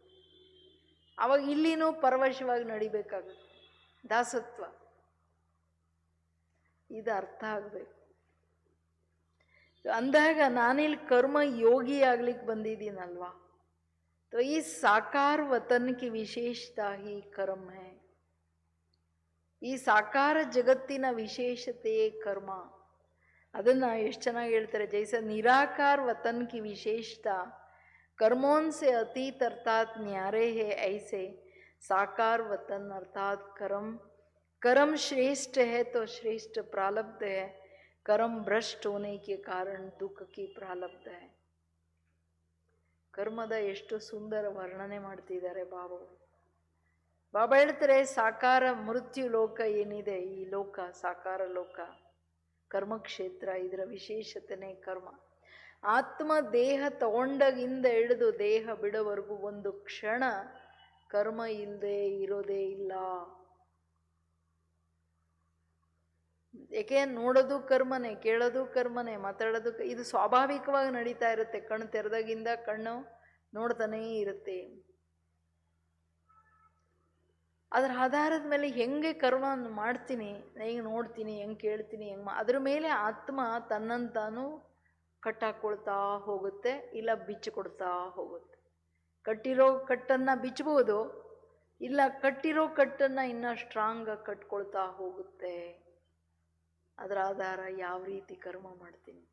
ಅವಾಗ ಇಲ್ಲಿನೂ ಪರವಶವಾಗಿ ನಡಿಬೇಕಾಗುತ್ತೆ. ದಾಸತ್ವ ಇದು ಅರ್ಥ ಆಗಬೇಕು. ಅಂದಾಗ ನಾನಿಲ್ಲಿ ಕರ್ಮ ಯೋಗಿ ಆಗ್ಲಿಕ್ಕೆ ಬಂದಿದ್ದೀನಲ್ವಾ. तो इस साकार वतन की विशेषता ही कर्म है. ಈ ಸಾಕಾರ ಜಗತ್ತಿನ ವಿಶೇಷತೆಯೇ ಕರ್ಮ. ಅದನ್ನು ಎಷ್ಟು ಚೆನ್ನಾಗಿ ಹೇಳ್ತಾರೆ. ಜೈಸ ನಿರಾಕಾರ ವತನ್ ಕಿ ವಿಶೇಷತಾ कर्मों से अतीत अर्थात न्यारे है, ऐसे साकार वतन अर्थात कर्म, कर्म श्रेष्ठ है तो श्रेष्ठ प्रारब्ध है, कर्म भ्रष्ट होने के कारण दुख की प्रारब्ध है. ಕರ್ಮದ ಎಷ್ಟು ಸುಂದರ ವರ್ಣನೆ ಮಾಡ್ತಿದ್ದಾರೆ ಬಾಬಾ. ಬಾಬಾ ಹೇಳ್ತಾರೆ ಸಾಕಾರ ಮೃತ್ಯು ಲೋಕ ಏನಿದೆ, ಈ ಲೋಕ ಸಾಕಾರ ಲೋಕ ಕರ್ಮಕ್ಷೇತ್ರ, ಇದರ ವಿಶೇಷತೆನೇ ಕರ್ಮ. ಆತ್ಮ ದೇಹ ತಗೊಂಡಾಗಿಂದ ಹಿಡಿದು ದೇಹ ಬಿಡೋವರೆಗೂ ಒಂದು ಕ್ಷಣ ಕರ್ಮ ಇಲ್ಲದೆ ಇರೋದೇ ಇಲ್ಲ. ಏಕೆ ನೋಡೋದು ಕರ್ಮನೆ, ಕೇಳೋದು ಕರ್ಮನೆ, ಮಾತಾಡೋದು, ಇದು ಸ್ವಾಭಾವಿಕವಾಗಿ ನಡೀತಾ ಇರುತ್ತೆ. ಕಣ್ಣು ತೆರೆದಾಗಿಂದ ಕಣ್ಣು ನೋಡ್ತಾನೇ ಇರುತ್ತೆ. ಅದರ ಆಧಾರದ ಮೇಲೆ ಹೆಂಗೆ ಕರ್ಮ ಮಾಡ್ತೀನಿ, ಹೆಂಗೆ ನೋಡ್ತೀನಿ, ಹೆಂಗೆ ಕೇಳ್ತೀನಿ, ಅದ್ರ ಮೇಲೆ ಆತ್ಮ ತನ್ನಂತಾನು ಕಟ್ಟಾಕೊಳ್ತಾ ಹೋಗುತ್ತೆ, ಇಲ್ಲ ಬಿಚ್ಚಿಕೊಡ್ತಾ ಹೋಗುತ್ತೆ. ಕಟ್ಟಿರೋ ಕಟ್ಟನ್ನು ಬಿಚ್ಚಬಹುದು, ಇಲ್ಲ ಕಟ್ಟಿರೋ ಕಟ್ಟನ್ನು ಇನ್ನೂ ಸ್ಟ್ರಾಂಗ್ ಕಟ್ಕೊಳ್ತಾ ಹೋಗುತ್ತೆ. ಅದರ ಆಧಾರ ಯಾವ ರೀತಿ ಕರ್ಮ ಮಾಡ್ತೀನಿ,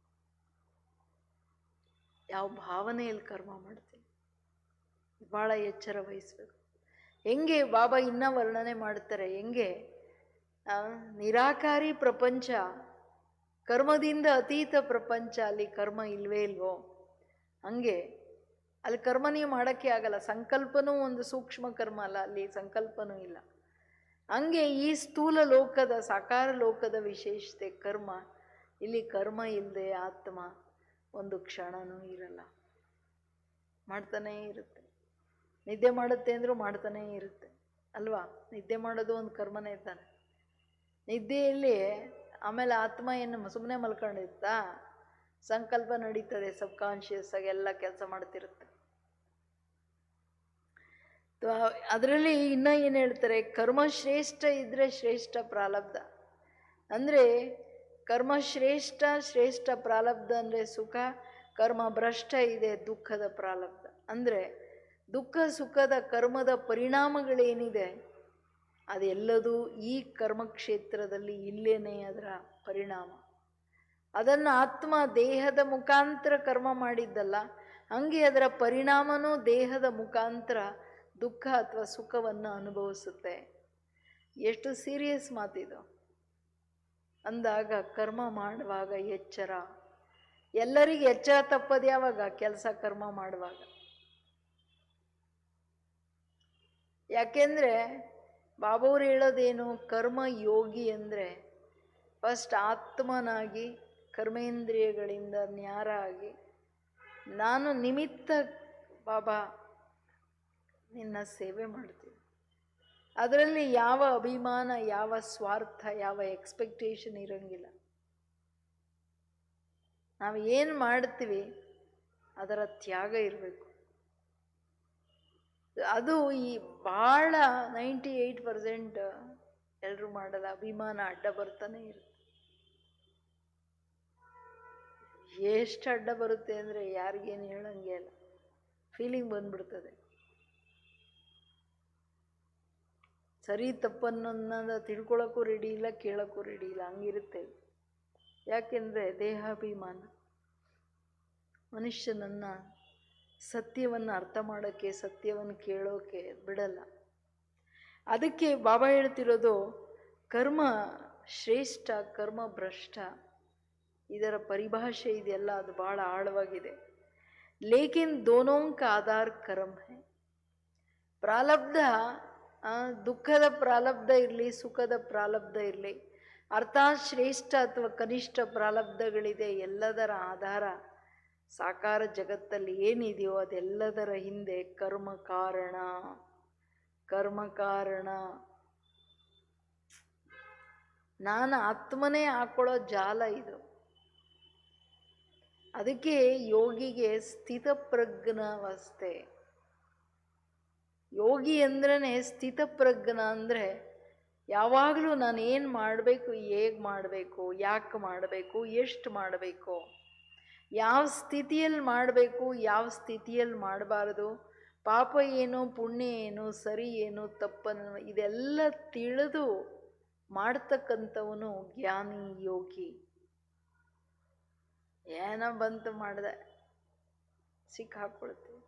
ಯಾವ ಭಾವನೆಯಲ್ಲಿ ಕರ್ಮ ಮಾಡ್ತೀನಿ, ಭಾಳ ಎಚ್ಚರ ವಹಿಸ್ಬೇಕು. ಹೆಂಗೆ ಬಾಬಾ ಇನ್ನೂ ವರ್ಣನೆ ಮಾಡ್ತಾರೆ, ಹೆಂಗೆ ನಿರಾಕಾರಿ ಪ್ರಪಂಚ, ಕರ್ಮದಿಂದ ಅತೀತ ಪ್ರಪಂಚ, ಅಲ್ಲಿ ಕರ್ಮ ಇಲ್ವೇ ಇಲ್ವೋ, ಹಂಗೆ ಅಲ್ಲಿ ಕರ್ಮ ನೀವು ಮಾಡೋಕ್ಕೆ ಆಗಲ್ಲ. ಸಂಕಲ್ಪನೂ ಒಂದು ಸೂಕ್ಷ್ಮ ಕರ್ಮ ಅಲ್ಲ, ಅಲ್ಲಿ ಸಂಕಲ್ಪನೂ ಇಲ್ಲ. ಹಂಗೆ ಈ ಸ್ಥೂಲ ಲೋಕದ ಸಾಕಾರ ಲೋಕದ ವಿಶೇಷತೆ ಕರ್ಮ. ಇಲ್ಲಿ ಕರ್ಮ ಇಲ್ಲದೆ ಆತ್ಮ ಒಂದು ಕ್ಷಣನೂ ಇರಲ್ಲ, ಮಾಡ್ತಾನೇ ಇರುತ್ತೆ. ನಿದ್ದೆ ಮಾಡುತ್ತೆ ಅಂದರೂ ಮಾಡ್ತಾನೇ ಇರುತ್ತೆ ಅಲ್ವಾ. ನಿದ್ದೆ ಮಾಡೋದು ಒಂದು ಕರ್ಮನೇ ತಾನೆ. ನಿದ್ದೆಯಲ್ಲಿ ಆಮೇಲೆ ಆತ್ಮ ಏನು ಸುಮ್ಮನೆ ಮಲ್ಕೊಂಡಿರುತ್ತಾ, ಸಂಕಲ್ಪ ನಡೀತದೆ, ಸಬ್ಕಾನ್ಷಿಯಸ್ ಆಗಿ ಎಲ್ಲ ಕೆಲಸ ಮಾಡ್ತಿರುತ್ತೆ. ಅದರಲ್ಲಿ ಇನ್ನೂ ಏನು ಹೇಳ್ತಾರೆ, ಕರ್ಮ ಶ್ರೇಷ್ಠ ಇದ್ರೆ ಶ್ರೇಷ್ಠ ಪ್ರಾರಬ್ಧ. ಅಂದರೆ ಕರ್ಮ ಶ್ರೇಷ್ಠ, ಶ್ರೇಷ್ಠ ಪ್ರಾರಬ್ಧ ಅಂದರೆ ಸುಖ, ಕರ್ಮ ಭ್ರಷ್ಟ ಇದೆ ದುಃಖದ ಪ್ರಾರಬ್ಧ. ಅಂದರೆ ದುಃಖ ಸುಖದ ಕರ್ಮದ ಪರಿಣಾಮಗಳೇನಿದೆ ಅದೆಲ್ಲದೂ ಈ ಕರ್ಮಕ್ಷೇತ್ರದಲ್ಲಿ ಇಲ್ಲೇನೇ ಅದರ ಪರಿಣಾಮ. ಅದನ್ನು ಆತ್ಮ ದೇಹದ ಮುಖಾಂತರ ಕರ್ಮ ಮಾಡಿದ್ದಲ್ಲ, ಹಂಗೆ ಅದರ ಪರಿಣಾಮನೂ ದೇಹದ ಮುಖಾಂತರ ದುಃಖ ಅಥವಾ ಸುಖವನ್ನು ಅನುಭವಿಸುತ್ತೆ. ಎಷ್ಟು ಸೀರಿಯಸ್ ಮಾತಿದು ಅಂದಾಗ ಕರ್ಮ ಮಾಡುವಾಗ ಎಚ್ಚರ. ಎಲ್ಲರಿಗೂ ಎಚ್ಚರ ತಪ್ಪದು ಯಾವಾಗ, ಕೆಲಸ ಕರ್ಮ ಮಾಡುವಾಗ. ಯಾಕೆಂದರೆ ಬಾಬಾವ್ರು ಹೇಳೋದೇನು, ಕರ್ಮ ಯೋಗಿ ಅಂದರೆ ಫಸ್ಟ್ ಆತ್ಮನಾಗಿ ಕರ್ಮೇಂದ್ರಿಯಗಳಿಂದ ನ್ಯಾರ ಆಗಿ, ನಾನು ನಿಮಿತ್ತ ಬಾಬಾ ನಿನ್ನ ಸೇವೆ ಮಾಡ್ತೀನಿ. ಅದರಲ್ಲಿ ಯಾವ ಅಭಿಮಾನ, ಯಾವ ಸ್ವಾರ್ಥ, ಯಾವ ಎಕ್ಸ್ಪೆಕ್ಟೇಷನ್ ಇರೋಂಗಿಲ್ಲ. ನಾವು ಏನು ಮಾಡ್ತೀವಿ ಅದರ ತ್ಯಾಗ ಇರಬೇಕು. ಅದು ಈ ಭಾಳ 98% ಎಲ್ಲರೂ ಮಾಡಲ್ಲ. ಅಭಿಮಾನ ಅಡ್ಡ ಬರ್ತಾನೆ ಇರುತ್ತೆ. ಎಷ್ಟು ಅಡ್ಡ ಬರುತ್ತೆ ಅಂದರೆ ಯಾರಿಗೇನು ಹೇಳಂಗೆ ಇಲ್ಲ, ಫೀಲಿಂಗ್ ಬಂದ್ಬಿಡ್ತದೆ. ಸರಿ ತಪ್ಪನ್ನೋದನ್ನ ತಿಳ್ಕೊಳ್ಳೋಕ್ಕೂ ರೆಡಿ ಇಲ್ಲ, ಕೇಳೋಕ್ಕೂ ರೆಡಿ ಇಲ್ಲ, ಹಂಗಿರುತ್ತೆ. ಯಾಕೆಂದರೆ ದೇಹಾಭಿಮಾನ ಮನುಷ್ಯನನ್ನು ಸತ್ಯವನ್ನು ಅರ್ಥ ಮಾಡೋಕ್ಕೆ, ಸತ್ಯವನ್ನು ಕೇಳೋಕೆ ಬಿಡಲ್ಲ. ಅದಕ್ಕೆ ಬಾಬಾ ಹೇಳ್ತಿರೋದು ಕರ್ಮ ಶ್ರೇಷ್ಠ, ಕರ್ಮ ಭ್ರಷ್ಟ. ಇದರ ಪರಿಭಾಷೆ ಇದೆಲ್ಲ ಅದು ಭಾಳ ಆಳವಾಗಿದೆ. ಲೇಕಿನ್ ದೋನೋಂಕ ಆಧಾರ್ ಕರ್ಮ ಹೈ. ಪ್ರಾರಬ್ಧ ದುಃಖದ ಪ್ರಾರಬ್ಧ ಇರಲಿ, ಸುಖದ ಪ್ರಾರಬ್ಧ ಇರಲಿ, ಅರ್ಥಾತ್ ಶ್ರೇಷ್ಠ ಅಥವಾ ಕನಿಷ್ಠ ಪ್ರಾರಬ್ಧಗಳಿದೆ. ಎಲ್ಲದರ ಆಧಾರ ಸಾಕಾರ ಜಗತ್ತಲ್ಲಿ ಏನಿದೆಯೋ ಅದೆಲ್ಲದರ ಹಿಂದೆ ಕರ್ಮ ಕಾರಣ. ಕರ್ಮ ಕಾರಣ ನಾನು ಆತ್ಮನೇ ಹಾಕೊಳ್ಳೋ ಜಾಲ ಇದು. ಅದಕ್ಕೆ ಯೋಗಿಗೆ ಸ್ಥಿತಪ್ರಜ್ಞಾವಸ್ಥೆ. ಯೋಗಿ ಅಂದ್ರೇ ಸ್ಥಿತಪ್ರಜ್ಞ. ಅಂದರೆ ಯಾವಾಗಲೂ ನಾನು ಏನು ಮಾಡಬೇಕು, ಹೇಗೆ ಮಾಡಬೇಕು, ಯಾಕೆ ಮಾಡಬೇಕು, ಎಷ್ಟು ಮಾಡಬೇಕು, ಯಾವ ಸ್ಥಿತಿಯಲ್ಲಿ ಮಾಡಬೇಕು, ಯಾವ ಸ್ಥಿತಿಯಲ್ಲಿ ಮಾಡಬಾರ್ದು, ಪಾಪ ಏನು, ಪುಣ್ಯ ಏನು, ಸರಿ ಏನು, ತಪ್ಪನ್ನು ಇದೆಲ್ಲ ತಿಳಿದು ಮಾಡ್ತಕ್ಕಂಥವನು ಜ್ಞಾನಿ ಯೋಗಿ. ಏನೋ ಬಂತು ಮಾಡಿದೆ ಸಿಕ್ಕಾಕೊಳ್ತೀವಿ.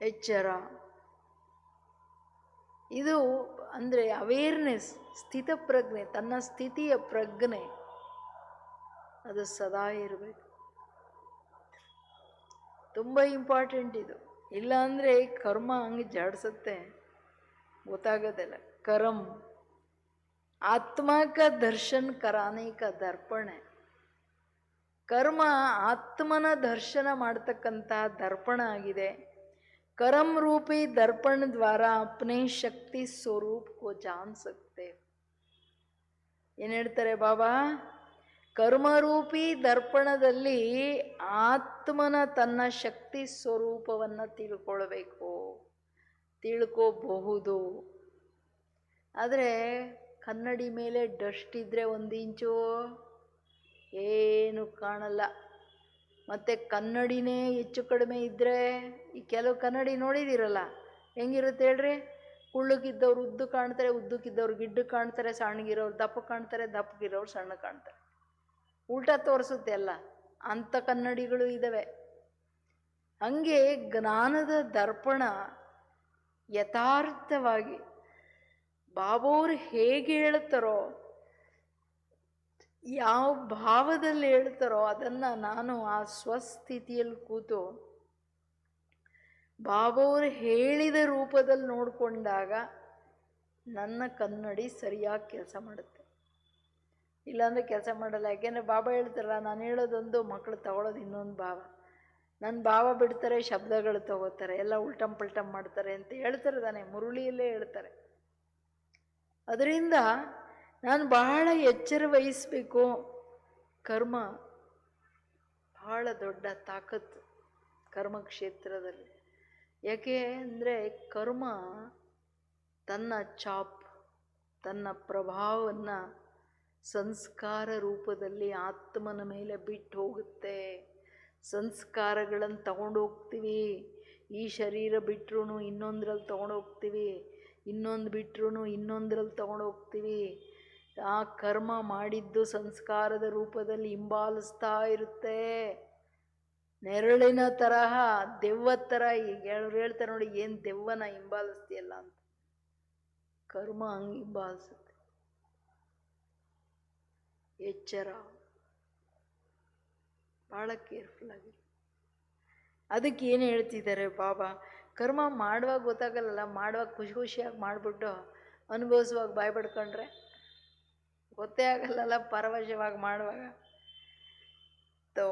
ಎಚ್ಚರ. ಇದು ಅಂದರೆ ಅವೇರ್ನೆಸ್, ಸ್ಥಿತಪ್ರಜ್ಞೆ, ತನ್ನ ಸ್ಥಿತಿಯ ಪ್ರಜ್ಞೆ ಅದು ಸದಾ ಇರಬೇಕು. ತುಂಬ ಇಂಪಾರ್ಟೆಂಟ್ ಇದು. ಇಲ್ಲಾಂದರೆ ಕರ್ಮ ಹಂಗೆ ಜಾಡ್ಸತ್ತೆ, ಗೊತ್ತಾಗೋದಿಲ್ಲ. ಕರ್ಮ ಆತ್ಮ का दर्शन कराने का दर्पण है. ಕರ್ಮ ಆತ್ಮನ ದರ್ಶನ ಮಾಡ್ತಕ್ಕಂಥ ದರ್ಪಣ ಆಗಿದೆ. कर्म रूपी दर्पण द्वारा अपने शक्ति स्वरूप को जान सकते. ಏನು ಹೇಳ್ತಾರೆ ಬಾಬಾ? ಕರ್ಮರೂಪಿ ದರ್ಪಣದಲ್ಲಿ ಆತ್ಮನ ತನ್ನ ಶಕ್ತಿ ಸ್ವರೂಪವನ್ನು ತಿಳ್ಕೊಳ್ಬೇಕು, ತಿಳ್ಕೋಬಹುದು. ಆದರೆ ಕನ್ನಡಿ ಮೇಲೆ ಡಸ್ಟ್ ಇದ್ದರೆ 1 ಇಂಚು ಏನು ಕಾಣಲ್ಲ. ಮತ್ತು ಕನ್ನಡಿನೇ ಹೆಚ್ಚು ಕಡಿಮೆ ಇದ್ದರೆ, ಈ ಕೆಲವು ಕನ್ನಡಿ ನೋಡಿದಿರಲ್ಲ, ಹೆಂಗಿರುತ್ತೆ ಹೇಳ್ರಿ? ಕುಳ್ಳಕ್ಕಿದ್ದವ್ರು ಉದ್ದು ಕಾಣ್ತಾರೆ, ಉದ್ದಕ್ಕಿದ್ದವ್ರು ಗಿಡ್ಡ ಕಾಣ್ತಾರೆ, ಸಣ್ಣಗಿರೋರು ದಪ್ಪ ಕಾಣ್ತಾರೆ, ದಪ್ಪಗಿರೋರು ಸಣ್ಣ ಕಾಣ್ತಾರೆ. ಉಲ್ಟಾ ತೋರಿಸುತ್ತೆ ಎಲ್ಲ. ಅಂಥ ಕನ್ನಡಿಗಳು ಇದ್ದಾವೆ. ಹಂಗೆ ಜ್ಞಾನದ ದರ್ಪಣ ಯಥಾರ್ಥವಾಗಿ ಬಾಬೋರು ಹೇಗೆ ಹೇಳ್ತಾರೋ, ಯಾವ ಭಾವದಲ್ಲಿ ಹೇಳ್ತಾರೋ ಅದನ್ನು ನಾನು ಆ ಸ್ವಸ್ಥಿತಿಯಲ್ಲಿ ಕೂತು ಬಾಬೋರು ಹೇಳಿದ ರೂಪದಲ್ಲಿ ನೋಡಿಕೊಂಡಾಗ ನನ್ನ ಕನ್ನಡಿ ಸರಿಯಾಗಿ ಕೆಲಸ ಮಾಡುತ್ತೆ. ಇಲ್ಲಾಂದರೆ ಕೆಲಸ ಮಾಡಲ್ಲ. ಯಾಕೆಂದರೆ ಬಾಬಾ ಹೇಳ್ತಾರಲ್ಲ, ನಾನು ಹೇಳೋದೊಂದು, ಮಕ್ಕಳು ತಗೊಳ್ಳೋದು ಇನ್ನೊಂದು ಭಾವ. ನನ್ನ ಭಾವ ಬಿಡ್ತಾರೆ, ಶಬ್ದಗಳು ತಗೋತಾರೆ, ಎಲ್ಲ ಉಲ್ಟಮ್ ಪಲ್ಟಮ್ ಮಾಡ್ತಾರೆ ಅಂತ ಹೇಳ್ತಾರೆ ತಾನೆ, ಮುರುಳಿಯಲ್ಲೇ ಹೇಳ್ತಾರೆ. ಅದರಿಂದ ನಾನು ಬಹಳ ಎಚ್ಚರ ವಹಿಸಬೇಕು. ಕರ್ಮ ಬಹಳ ದೊಡ್ಡ ತಾಕತ್ತು ಕರ್ಮಕ್ಷೇತ್ರದಲ್ಲಿ. ಯಾಕೆ ಅಂದರೆ ಕರ್ಮ ತನ್ನ ಚಾಪ್, ತನ್ನ ಪ್ರಭಾವವನ್ನು ಸಂಸ್ಕಾರ ರೂಪದಲ್ಲಿ ಆತ್ಮನ ಮೇಲೆ ಬಿಟ್ಟು ಹೋಗುತ್ತೆ. ಸಂಸ್ಕಾರಗಳನ್ನು ತಗೊಂಡೋಗ್ತೀವಿ. ಈ ಶರೀರ ಬಿಟ್ಟರು ಇನ್ನೊಂದರಲ್ಲಿ ತೊಗೊಂಡೋಗ್ತೀವಿ, ಇನ್ನೊಂದು ಬಿಟ್ಟರು ಇನ್ನೊಂದರಲ್ಲಿ ತೊಗೊಂಡೋಗ್ತೀವಿ. ಆ ಕರ್ಮ ಮಾಡಿದ್ದು ಸಂಸ್ಕಾರದ ರೂಪದಲ್ಲಿ ಹಿಂಬಾಲಿಸ್ತಾ ಇರುತ್ತೆ. ನೆರಳಿನ ತರಹ, ದೆವ್ವದ ಥರ. ಈಗ ಹೇಳ್ತಾರೆ ನೋಡಿ, ಏನು ದೆವ್ವನ ಹಿಂಬಾಲಿಸ್ತೀಯಲ್ಲ ಅಂತ. ಕರ್ಮ ಹಂಗೆ ಹಿಂಬಾಲಿಸುತ್ತೆ. ಎಚ್ಚರ, ಭಾಳ ಕೇರ್ಫುಲ್ ಆಗಿ. ಅದಕ್ಕೆ ಏನು ಹೇಳ್ತಿದ್ದಾರೆ ಬಾಬಾ? ಕರ್ಮ ಮಾಡುವಾಗ ಗೊತ್ತಾಗಲ್ಲ, ಮಾಡುವಾಗ ಖುಷಿ ಖುಷಿಯಾಗಿ ಮಾಡಿಬಿಟ್ಟು ಅನುಭವಿಸುವಾಗ ಬಾಯ್ ಪಡ್ಕೊಂಡ್ರೆ ಗೊತ್ತೇ ಆಗಲ್ಲ ಪರವಶವಾಗಿ ಮಾಡುವಾಗ. तो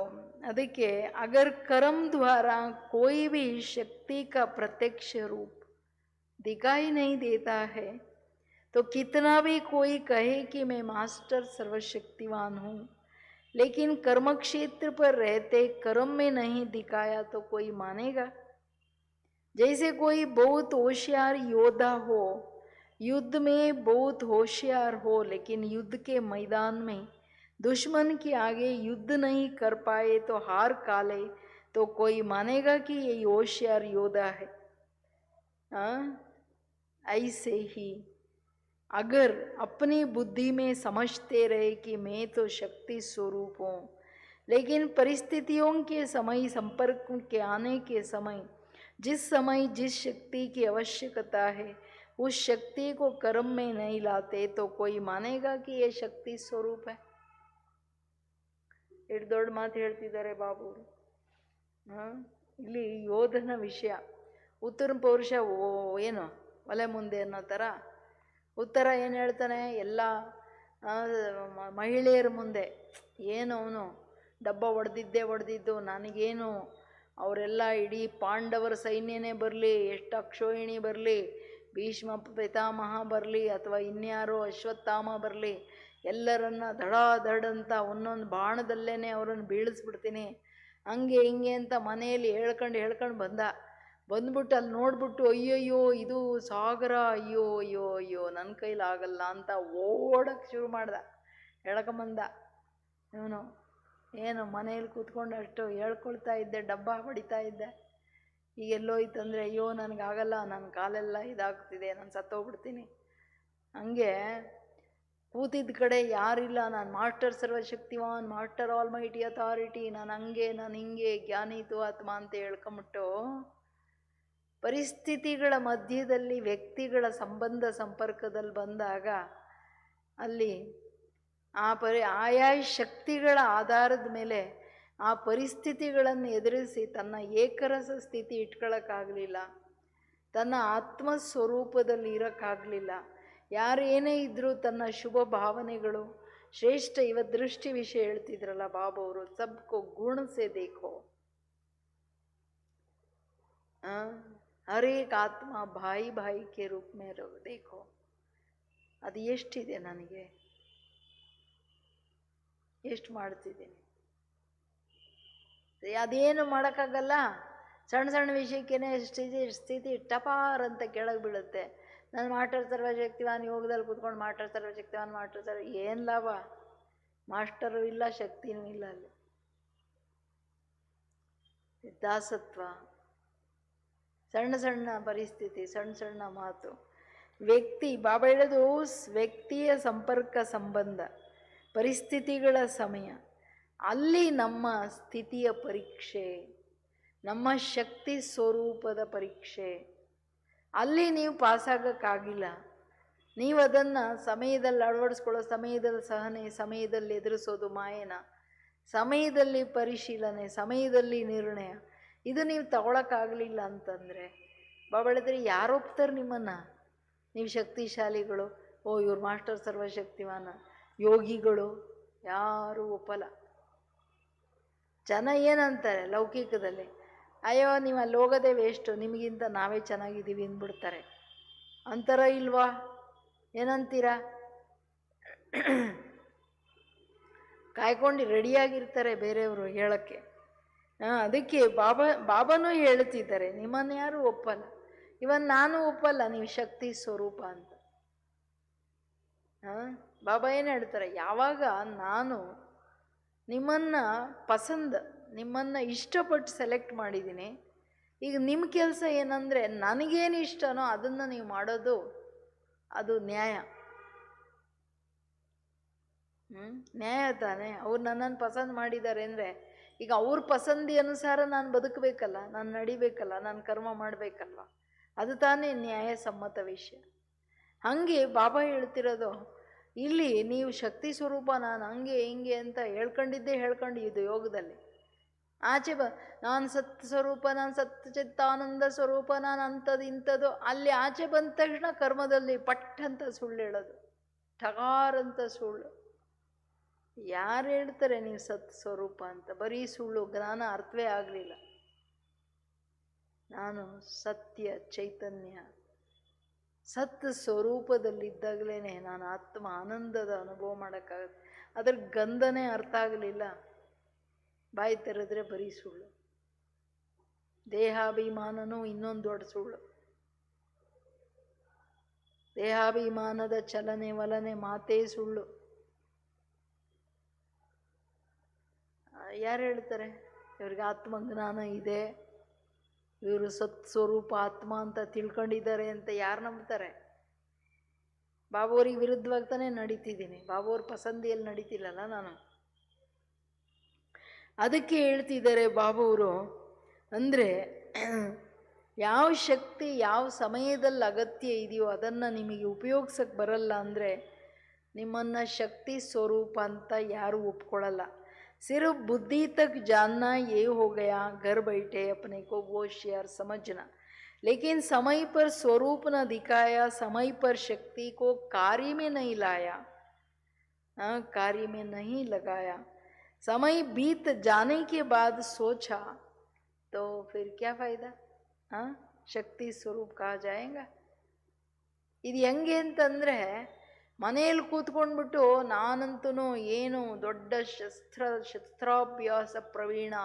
ಅದಕ್ಕೆ अगर कर्म द्वारा कोई भी शक्ति का प्रत्यक्ष रूप दिखाई नहीं देता है तो कितना भी कोई कहे कि मैं मास्टर सर्वशक्तिवान हूँ, लेकिन कर्म क्षेत्र पर रहते कर्म में नहीं दिखाया तो कोई मानेगा? जैसे कोई बहुत होशियार योद्धा हो, युद्ध में बहुत होशियार हो, लेकिन युद्ध के मैदान में दुश्मन के आगे युद्ध नहीं कर पाए तो हार काले, तो कोई मानेगा कि ये होशियार योद्धा है? ऐसे ही अगर अपनी बुद्धि में समझते रहे कि मैं तो शक्ति स्वरूप हूँ, लेकिन परिस्थितियों के समय, संपर्क के आने के समय, जिस समय जिस शक्ति की आवश्यकता है उस शक्ति को कर्म में नहीं लाते तो कोई मानेगा कि ये शक्ति स्वरूप है? ಎಷ್ಟು ದೊಡ್ಡ ಮಾತು ಹೇಳ್ತಿದ್ದಾರೆ ಬಾಬು. ಇಲ್ಲಿ ಯೋಧನ ವಿಷಯ. ಉತ್ತರ ಪೌರುಷ ಏನು ಒಲೆ ಮುಂದೆ ಅನ್ನೋ ಥರ ಉತ್ತರ ಏನು ಹೇಳ್ತಾನೆ? ಎಲ್ಲ ಮಹಿಳೆಯರ ಮುಂದೆ ಏನು ಅವನು ಡಬ್ಬ ಹೊಡೆದಿದ್ದು ನನಗೇನು, ಅವರೆಲ್ಲ ಇಡೀ ಪಾಂಡವರ ಸೈನ್ಯನೇ ಬರಲಿ, ಎಷ್ಟು ಅಕ್ಷೋಹಿಣಿ ಬರಲಿ, ಭೀಷ್ಮ ಪಿತಾಮಹ ಬರಲಿ, ಅಥವಾ ಇನ್ಯಾರೋ ಅಶ್ವತ್ಥಾಮ ಬರಲಿ, ಎಲ್ಲರನ್ನ ದಡ ಅಂತ ಒಂದೊಂದು ಬಾಣದಲ್ಲೇ ಅವರನ್ನು ಬೀಳಿಸ್ಬಿಡ್ತೀನಿ, ಹಂಗೆ ಹಿಂಗೆ ಅಂತ ಮನೆಯಲ್ಲಿ ಹೇಳ್ಕೊಂಡು ಬಂದ್ಬಿಟ್ಟು ಅಲ್ಲಿ ನೋಡ್ಬಿಟ್ಟು ಅಯ್ಯಯ್ಯೋ ಇದು ಸಾಗರ, ಅಯ್ಯೋ ಅಯ್ಯೋ ಅಯ್ಯೋ ನನ್ನ ಕೈಲಾಗಲ್ಲ ಅಂತ ಓಡಕ್ಕೆ ಶುರು ಮಾಡ್ದ. ಹೇಳ್ಕೊಂಬಂದ ಇವನು. ಏನು ಮನೆಯಲ್ಲಿ ಕೂತ್ಕೊಂಡು ಅಷ್ಟು ಹೇಳ್ಕೊಳ್ತಾ ಇದ್ದೆ, ಡಬ್ಬ ಹೊಡಿತಾ ಇದ್ದೆ. ಈಗ ಎಲ್ಲೋಯ್ತಂದರೆ ಅಯ್ಯೋ ನನಗಾಗಲ್ಲ, ನನ್ನ ಕಾಲೆಲ್ಲ ಇದಾಗ್ತಿದೆ, ನಾನು ಸತ್ತೋಗ್ಬಿಡ್ತೀನಿ. ಹಂಗೆ ಕೂತಿದ್ದ ಕಡೆ ಯಾರಿಲ್ಲ, ನಾನು ಮಾಸ್ಟರ್ ಸರ್ವಶಕ್ತಿವಾನ್, ಮಾಸ್ಟರ್ ಆಲ್ ಮೈಟಿ ಅಥಾರಿಟಿ, ನಾನು ಹಂಗೆ ನಾನು ಹಿಂಗೆ ಜ್ಞಾನಿತು ಆತ್ಮ ಅಂತ ಹೇಳ್ಕೊಂಬಿಟ್ಟು ಪರಿಸ್ಥಿತಿಗಳ ಮಧ್ಯದಲ್ಲಿ ವ್ಯಕ್ತಿಗಳ ಸಂಬಂಧ ಸಂಪರ್ಕದಲ್ಲಿ ಬಂದಾಗ ಅಲ್ಲಿ ಆಯಾ ಶಕ್ತಿಗಳ ಆಧಾರದ ಮೇಲೆ ಆ ಪರಿಸ್ಥಿತಿಗಳನ್ನು ಎದುರಿಸಿ ತನ್ನ ಏಕರಸ ಸ್ಥಿತಿ ಇಟ್ಕೊಳ್ಳೋಕ್ಕಾಗಲಿಲ್ಲ, ತನ್ನ ಆತ್ಮಸ್ವರೂಪದಲ್ಲಿ ಇರೋಕ್ಕಾಗಲಿಲ್ಲ. ಯಾರೇನೇ ಇದ್ದರೂ ತನ್ನ ಶುಭ ಭಾವನೆಗಳು ಶ್ರೇಷ್ಠ. ಇವತ್ತು ದೃಷ್ಟಿ ವಿಷಯ ಹೇಳ್ತಿದ್ರಲ್ಲ ಬಾಬವರು, ಸಬ್ಕೋ ಗುಣ ಸೆ ದೇಖೋ, ಹರ್ ಏಕ್ ಆತ್ಮ ಭಾಯಿ ಭಾಯಿ ಕೆ ರೂಪ ಮೇ ದೇಖೋ. ಅದು ಎಷ್ಟಿದೆ ನನಗೆ, ಎಷ್ಟು ಮಾಡ್ತಿದ್ದೀನಿ? ಅದೇನು ಮಾಡೋಕ್ಕಾಗಲ್ಲ. ಸಣ್ಣ ಸಣ್ಣ ವಿಷಯಕ್ಕೇನೆ ಸ್ಥಿತಿ ಟಪಾರ್ ಅಂತ ಕೆಳಗೆ ಬೀಳುತ್ತೆ. ನಾನು ಮಾಸ್ಟರ್ ಸರ್ವಶಕ್ತಿವಾನ್ ಯೋಗದಲ್ಲಿ ಕೂತ್ಕೊಂಡು ಮಾಸ್ಟರ್ ಸರ್ವಶಕ್ತಿವಾನ್ ಏನು ಲಾಭ? ಮಾಸ್ಟರು ಇಲ್ಲ, ಶಕ್ತಿನೂ ಇಲ್ಲ. ಅಲ್ಲಿ ದಾಸತ್ವ, ಸಣ್ಣ ಸಣ್ಣ ಪರಿಸ್ಥಿತಿ, ಸಣ್ಣ ಸಣ್ಣ ಮಾತು, ವ್ಯಕ್ತಿ. ಬಾಬಾ ಹೇಳೋದು ವ್ಯಕ್ತಿಯ ಸಂಪರ್ಕ ಸಂಬಂಧ, ಪರಿಸ್ಥಿತಿಗಳ ಸಮಯ, ಅಲ್ಲಿ ನಮ್ಮ ಸ್ಥಿತಿಯ ಪರೀಕ್ಷೆ, ನಮ್ಮ ಶಕ್ತಿ ಸ್ವರೂಪದ ಪರೀಕ್ಷೆ. ಅಲ್ಲಿ ನೀವು ಪಾಸಾಗಕ್ಕಾಗಿಲ್ಲ. ನೀವು ಅದನ್ನು ಸಮಯದಲ್ಲಿ ಅಳವಡಿಸ್ಕೊಳ್ಳೋ, ಸಮಯದಲ್ಲಿ ಸಹನೆ, ಸಮಯದಲ್ಲಿ ಎದುರಿಸೋದು ಮಾಯನ, ಸಮಯದಲ್ಲಿ ಪರಿಶೀಲನೆ, ಸಮಯದಲ್ಲಿ ನಿರ್ಣಯ, ಇದು ನೀವು ತಗೊಳಕ್ಕಾಗಲಿಲ್ಲ ಅಂತಂದರೆ ಬಾಬಾ ಹೇಳಿದ್ರೆ ಯಾರು ಒಪ್ತಾರೆ ನಿಮ್ಮನ್ನು? ನೀವು ಶಕ್ತಿಶಾಲಿಗಳು, ಓ ಇವ್ರು ಮಾಸ್ಟರ್ ಸರ್ವಶಕ್ತಿವಾನ, ಯೋಗಿಗಳು, ಯಾರೂ ಒಪ್ಪಲ್ಲ. ಜನ ಏನಂತಾರೆ ಲೌಕಿಕದಲ್ಲಿ, ಅಯ್ಯೋ ನೀವು ಅಲ್ಲಿ ಹೋಗೋದೇ ವೇಸ್ಟು, ನಿಮಗಿಂತ ನಾವೇ ಚೆನ್ನಾಗಿದ್ದೀವಿ ಅಂದ್ಬಿಡ್ತಾರೆ. ಅಂತಾರ ಇಲ್ವಾ? ಏನಂತೀರಾ? ಕಾಯ್ಕೊಂಡು ರೆಡಿಯಾಗಿರ್ತಾರೆ ಬೇರೆಯವರು ಹೇಳೋಕ್ಕೆ. ಅದಕ್ಕೆ ಬಾಬಾನೂ ಹೇಳ್ತಿದ್ದಾರೆ, ನಿಮ್ಮನ್ನು ಯಾರೂ ಒಪ್ಪಲ್ಲ. ಇವನ್ ನಾನು ಒಪ್ಪಲ್ಲ, ನೀವು ಶಕ್ತಿ ಸ್ವರೂಪ ಅಂತ. ಬಾಬಾ ಏನು ಹೇಳ್ತಾರೆ, ಯಾವಾಗ ನಾನು ನಿಮ್ಮನ್ನು ನಿಮ್ಮನ್ನು ಇಷ್ಟಪಟ್ಟು ಸೆಲೆಕ್ಟ್ ಮಾಡಿದ್ದೀನಿ, ಈಗ ನಿಮ್ಮ ಕೆಲಸ ಏನಂದರೆ ನನಗೇನು ಇಷ್ಟನೋ ಅದನ್ನು ನೀವು ಮಾಡೋದು, ಅದು ನ್ಯಾಯ. ನ್ಯಾಯ ತಾನೇ? ಅವ್ರು ನನ್ನನ್ನು ಪಸಂದ್ ಮಾಡಿದ್ದಾರೆ ಅಂದರೆ ಈಗ ಅವ್ರ ಪಸಂದಿ ಅನುಸಾರ ನಾನು ಬದುಕಬೇಕಲ್ಲ, ನಾನು ನಡಿಬೇಕಲ್ಲ, ನಾನು ಕರ್ಮ ಮಾಡಬೇಕಲ್ವ, ಅದು ತಾನೇ ನ್ಯಾಯಸಮ್ಮತ ವಿಷಯ. ಹಾಗೆ ಬಾಬಾ ಹೇಳ್ತಿರೋದು, ಇಲ್ಲಿ ನೀವು ಶಕ್ತಿ ಸ್ವರೂಪ ನಾನು ಹಂಗೆ ಹಿಂಗೆ ಅಂತ ಹೇಳ್ಕೊಂಡಿದ್ದು ಯೋಗದಲ್ಲಿ. ಆಚೆ ನಾನು ಸತ್ ಸ್ವರೂಪ, ನಾನು ಸತ್ ಚಿತ್ತಾನಂದ ಸ್ವರೂಪ, ನಾನು ಅಂಥದ್ದು ಇಂಥದ್ದು. ಅಲ್ಲಿ ಆಚೆ ಬಂದ ತಕ್ಷಣ ಕರ್ಮದಲ್ಲಿ ಪಟ್ ಅಂತ ಸುಳ್ಳು ಹೇಳೋದು, ಠಗಾರಂತ ಸುಳ್ಳು. ಯಾರು ಹೇಳ್ತಾರೆ ನೀವು ಸತ್ ಸ್ವರೂಪ ಅಂತ? ಬರೀ ಸುಳ್ಳು, ಜ್ಞಾನ ಅರ್ಥವೇ ಆಗಲಿಲ್ಲ. ನಾನು ಸತ್ಯ ಚೈತನ್ಯ ಸತ್ ಸ್ವರೂಪದಲ್ಲಿದ್ದಾಗಲೇ ನಾನು ಆತ್ಮ ಆನಂದದ ಅನುಭವ ಮಾಡೋಕ್ಕಾಗುತ್ತೆ. ಅದ್ರ ಗಂಧನೇ ಅರ್ಥ ಆಗಲಿಲ್ಲ, ಬಾಯಿ ತೆರೆದ್ರೆ ಬರೀ ಸುಳ್ಳು. ದೇಹಾಭಿಮಾನನೂ ಇನ್ನೊಂದು ದೊಡ್ಡ ಸುಳ್ಳು. ದೇಹಾಭಿಮಾನದ ಚಲನೆ ವಲನೆ ಮಾತೇ ಸುಳ್ಳು. ಯಾರು ಹೇಳ್ತಾರೆ ಇವ್ರಿಗೆ ಆತ್ಮಜ್ಞಾನ ಇದೆ, ಇವರು ಸತ್ ಸ್ವರೂಪ ಆತ್ಮ ಅಂತ ತಿಳ್ಕೊಂಡಿದ್ದಾರೆ ಅಂತ ಯಾರು ನಂಬ್ತಾರೆ? ಬಾಬುವ್ರಿಗೆ ವಿರುದ್ಧವಾಗಿ ತಾನೇ ನಡೀತಿದ್ದೀನಿ, ಬಾಬುವ್ರ ಪಸಂದಿಯಲ್ಲಿ ನಡೀತಿಲ್ಲಲ್ಲ ನಾನು. ಅದಕ್ಕೆ ಹೇಳ್ತಿದ್ದಾರೆ ಬಾಬುವರು, ಅಂದರೆ ಯಾವ ಶಕ್ತಿ ಯಾವ ಸಮಯದಲ್ಲಿ ಅಗತ್ಯ ಇದೆಯೋ ಅದನ್ನು ನಿಮಗೆ ಉಪಯೋಗಿಸಕ್ಕೆ ಬರಲ್ಲ ಅಂದರೆ ನಿಮ್ಮನ್ನು ಶಕ್ತಿ ಸ್ವರೂಪ ಅಂತ ಯಾರೂ ಒಪ್ಕೊಳ್ಳಲ್ಲ. सिर्फ बुद्धि तक जानना ये हो गया, घर बैठे अपने को वो शेयर समझना, लेकिन समय पर स्वरूप न दिखाया, समय पर शक्ति को कार्य में नहीं लाया, कार्य में नहीं लगाया, समय बीत जाने के बाद सोचा तो फिर क्या फायदा? शक्ति स्वरूप कहा जाएगा. ಇದು ಹೆಂಗೆ ಅಂತಂದರೆ, ಮನೆಯಲ್ಲಿ ಕೂತ್ಕೊಂಡ್ಬಿಟ್ಟು ನಾನಂತೂ ಏನು ದೊಡ್ಡ ಶಸ್ತ್ರಾಭ್ಯಾಸ ಪ್ರವೀಣ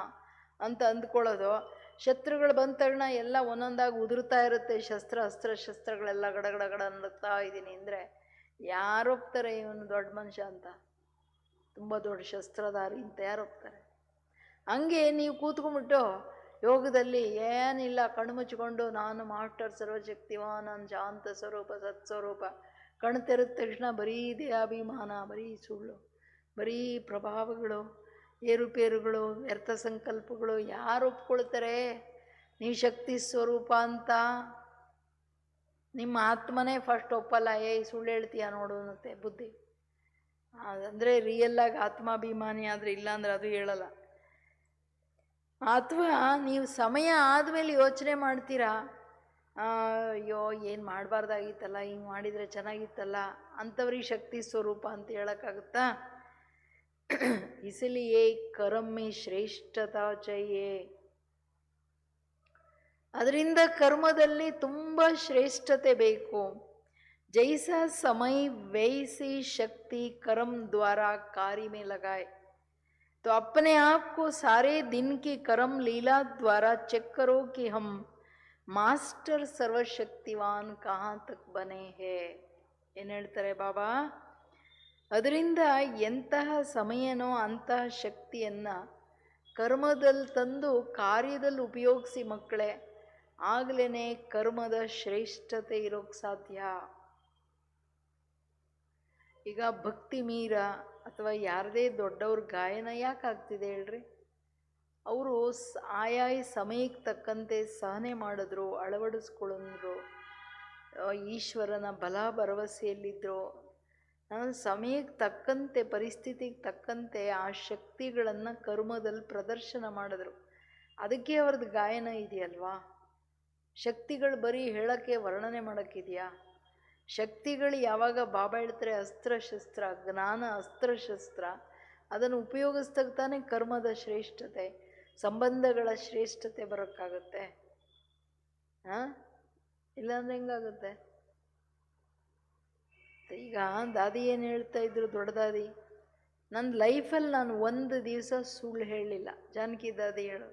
ಅಂತ ಅಂದ್ಕೊಳ್ಳೋದು. ಶತ್ರುಗಳು ಬಂದ ತಕ್ಷಣ ಎಲ್ಲ ಒಂದೊಂದಾಗಿ ಉದುರ್ತಾ ಇರುತ್ತೆ, ಶಸ್ತ್ರಗಳೆಲ್ಲ ಗಡಗಡ ಅನ್ನುತ್ತಾ ಇದ್ದೀನಿ ಅಂದರೆ ಯಾರು ಹೋಗ್ತಾರೆ ಇವನು ದೊಡ್ಡ ಮನುಷ್ಯ ಅಂತ, ತುಂಬ ದೊಡ್ಡ ಶಸ್ತ್ರಧಾರಿ ಅಂತ ಯಾರು ಹೋಗ್ತಾರೆ? ಹಂಗೆ ನೀವು ಕೂತ್ಕೊಂಡ್ಬಿಟ್ಟು ಯೋಗದಲ್ಲಿ ಏನಿಲ್ಲ ಕಣ್ಮುಚ್ಕೊಂಡು ನಾನು ಮಾಸ್ಟರ್ ಸರ್ವಶಕ್ತಿವ, ನಾನು ಶಾಂತ ಸ್ವರೂಪ ಸತ್ಸ್ವರೂಪ, ಕಣ್ಣು ತೆರೆದ ತಕ್ಷಣ ಬರೀ ದೇಹಾಭಿಮಾನ, ಬರೀ ಸುಳ್ಳು, ಬರೀ ಪ್ರಭಾವಗಳು, ಏರುಪೇರುಗಳು, ವ್ಯರ್ಥ ಸಂಕಲ್ಪಗಳು. ಯಾರು ಒಪ್ಕೊಳ್ತಾರೆ? ನೀವು ಶಕ್ತಿ ಸ್ವರೂಪ ಅಂತ ನಿಮ್ಮ ಆತ್ಮನೇ ಫಸ್ಟ್ ಒಪ್ಪಲ್ಲ. ಸುಳ್ಳು ಹೇಳ್ತೀಯ ನೋಡು ಅನ್ನತ್ತೆ ಬುದ್ಧಿ. ಅಂದರೆ ರಿಯಲ್ಲಾಗಿ ಆತ್ಮಾಭಿಮಾನಿ ಆದರೆ ಇಲ್ಲಾಂದ್ರೆ ಅದು ಹೇಳಲ್ಲ. ಅಥವಾ ನೀವು ಸಮಯ ಆದಮೇಲೆ ಯೋಚನೆ ಮಾಡ್ತೀರಾ, ಅಯ್ಯೋ ಏನು ಮಾಡಬಾರ್ದಾಗಿತ್ತಲ್ಲ, ಹಿಂಗೆ ಮಾಡಿದರೆ ಚೆನ್ನಾಗಿತ್ತಲ್ಲ, ಅಂಥವ್ರಿಗೆ ಶಕ್ತಿ ಸ್ವರೂಪ ಅಂತ ಹೇಳೋಕ್ಕಾಗುತ್ತಾ? ಇಸಲಿಯೇ ಕರ್ಮ ಮೇ ಶ್ರೇಷ್ಠತಾ ಚಹಿಯೇ. ಅದರಿಂದ ಕರ್ಮದಲ್ಲಿ ತುಂಬ ಶ್ರೇಷ್ಠತೆ ಬೇಕು. ಜೈಸಾ ಸಮಯ ವೈಸಿ ಶಕ್ತಿ कर्म द्वारा कार्य में लगाए तो अपने आप को सारे दिन की कर्म लीला द्वारा चेक करो कि हम ಮಾಸ್ಟರ್ ಸರ್ವಶಕ್ತಿವಾನ್ ಕಹಾ ತಕ್ ಬನೆ ಹೇ. ಏನು ಹೇಳ್ತಾರೆ ಬಾಬಾ? ಅದರಿಂದ ಎಂತಹ ಸಮಯನೋ ಅಂತಹ ಶಕ್ತಿಯನ್ನು ಕರ್ಮದಲ್ಲಿ ತಂದು ಕಾರ್ಯದಲ್ಲಿ ಉಪಯೋಗಿಸಿ ಮಕ್ಕಳೇ, ಆಗಲೇ ಕರ್ಮದ ಶ್ರೇಷ್ಠತೆ ಇರೋಕ್ಕೆ ಸಾಧ್ಯ. ಈಗ ಭಕ್ತಿ ಮೀರ ಅಥವಾ ಯಾರದೇ ದೊಡ್ಡವ್ರ ಗಾಯನ ಯಾಕೆ ಆಗ್ತಿದೆ ಹೇಳ್ರಿ? ಅವರು ಆಯಾಯ ಸಮಯಕ್ಕೆ ತಕ್ಕಂತೆ ಸಹನೆ ಮಾಡಿದ್ರು, ಅಳವಡಿಸ್ಕೊಂಡ್ರು, ಈಶ್ವರನ ಬಲ ಭರವಸೆಯಲ್ಲಿದ್ದರು. ಸಮಯಕ್ಕೆ ತಕ್ಕಂತೆ, ಪರಿಸ್ಥಿತಿಗೆ ತಕ್ಕಂತೆ ಆ ಶಕ್ತಿಗಳನ್ನು ಕರ್ಮದಲ್ಲಿ ಪ್ರದರ್ಶನ ಮಾಡಿದ್ರು. ಅದಕ್ಕೆ ಅವ್ರದ್ದು ಗಾಯನ ಇದೆಯಲ್ವಾ. ಶಕ್ತಿಗಳು ಬರೀ ಹೇಳೋಕ್ಕೆ ವರ್ಣನೆ ಮಾಡೋಕ್ಕಿದೆಯಾ? ಶಕ್ತಿಗಳು ಯಾವಾಗ ಬಾಬಾ ಹೇಳ್ತಾರೆ ಅಸ್ತ್ರಶಸ್ತ್ರ, ಜ್ಞಾನ ಅಸ್ತ್ರಶಸ್ತ್ರ, ಅದನ್ನು ಉಪಯೋಗಿಸ್ದಾಗ ತಾನೇ ಕರ್ಮದ ಶ್ರೇಷ್ಠತೆ, ಸಂಬಂಧಗಳ ಶ್ರೇಷ್ಠತೆ ಬರೋಕ್ಕಾಗುತ್ತೆ. ಇಲ್ಲಾಂದ್ರೆ ಹೆಂಗಾಗುತ್ತೆ? ಈಗ ದಾದಿ ಏನು ಹೇಳ್ತಾ ಇದ್ರು, ದೊಡ್ಡ ದಾದಿ, ನನ್ನ ಲೈಫಲ್ಲಿ ನಾನು ಒಂದು ದಿವಸ ಸುಳ್ಳು ಹೇಳಲಿಲ್ಲ. ಜಾನಕಿ ದಾದಿ ಹೇಳು,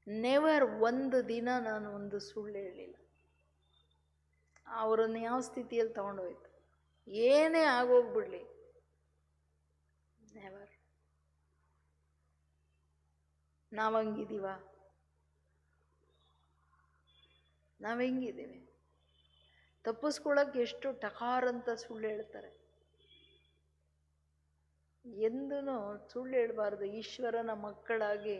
ನೆವರ್, ಒಂದು ದಿನ ನಾನು ಒಂದು ಸುಳ್ಳು ಹೇಳಲಿಲ್ಲ. ಅವರನ್ನು ಯಾವ ಸ್ಥಿತಿಯಲ್ಲಿ ತಗೊಂಡೋಯ್ತು? ಏನೇ ಆಗೋಗ್ಬಿಡ್ಲಿ, ನೆವರ್. ನಾವು ಹಂಗಿದ್ದೀವ? ನಾವು ಹೆಂಗಿದ್ದೀವಿ? ತಪ್ಪಿಸ್ಕೊಳ್ಳೋಕೆ ಎಷ್ಟು ಟಕಾರಂತ ಸುಳ್ಳು ಹೇಳ್ತಾರೆ. ಎಂದೂ ಸುಳ್ಳು ಹೇಳಬಾರ್ದು. ಈಶ್ವರನ ಮಕ್ಕಳಾಗಿ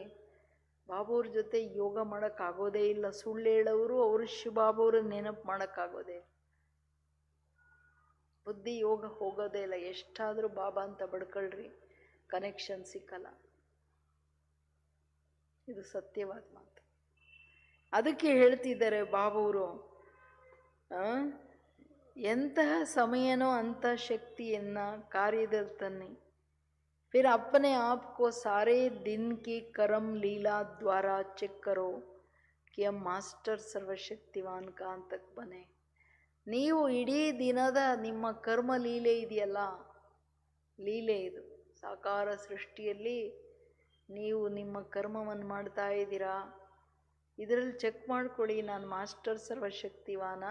ಬಾಬುವ್ರ ಜೊತೆ ಯೋಗ ಮಾಡೋಕ್ಕಾಗೋದೇ ಇಲ್ಲ. ಸುಳ್ಳು ಹೇಳೋರು ಅವರು ಶಿವಬಾಬುವ್ರ ನೆನಪು ಮಾಡೋಕ್ಕಾಗೋದೇ ಇಲ್ಲ. ಬುದ್ಧಿ ಯೋಗ ಹೋಗೋದೇ ಇಲ್ಲ. ಎಷ್ಟಾದರೂ ಬಾಬಾ ಅಂತ ಬಡ್ಕೊಳ್ರಿ, ಕನೆಕ್ಷನ್ ಸಿಕ್ಕಲ್ಲ. ಇದು ಸತ್ಯವಾದ ಮಾತು. ಅದಕ್ಕೆ ಹೇಳ್ತಿದ್ದಾರೆ ಬಾಬುವರು, ಎಂತಹ ಸಮಯನೋ ಅಂಥ ಶಕ್ತಿಯನ್ನು ಕಾರ್ಯದಲ್ಲಿ ತನ್ನಿ. फिर अपने आप को सारे दिन की कर्म लीला द्वारा चेक करो कि हम मास्टर सर्वशक्तिवान कहाँ तक बने. ನೀವು ಇಡೀ ದಿನದ ನಿಮ್ಮ ಕರ್ಮ ಲೀಲೆ ಇದೆಯಲ್ಲ, ಲೀಲೆ ಇದು ಸಾಕಾರ ಸೃಷ್ಟಿಯಲ್ಲಿ ನೀವು ನಿಮ್ಮ ಕರ್ಮವನ್ನು ಮಾಡ್ತಾ ಇದ್ದೀರಾ. ಇದರಲ್ಲಿ ಚೆಕ್ ಮಾಡ್ಕೊಳ್ಳಿ, ನಾನು ಮಾಸ್ಟರ್ ಸರ್ವಶಕ್ತಿವಾನ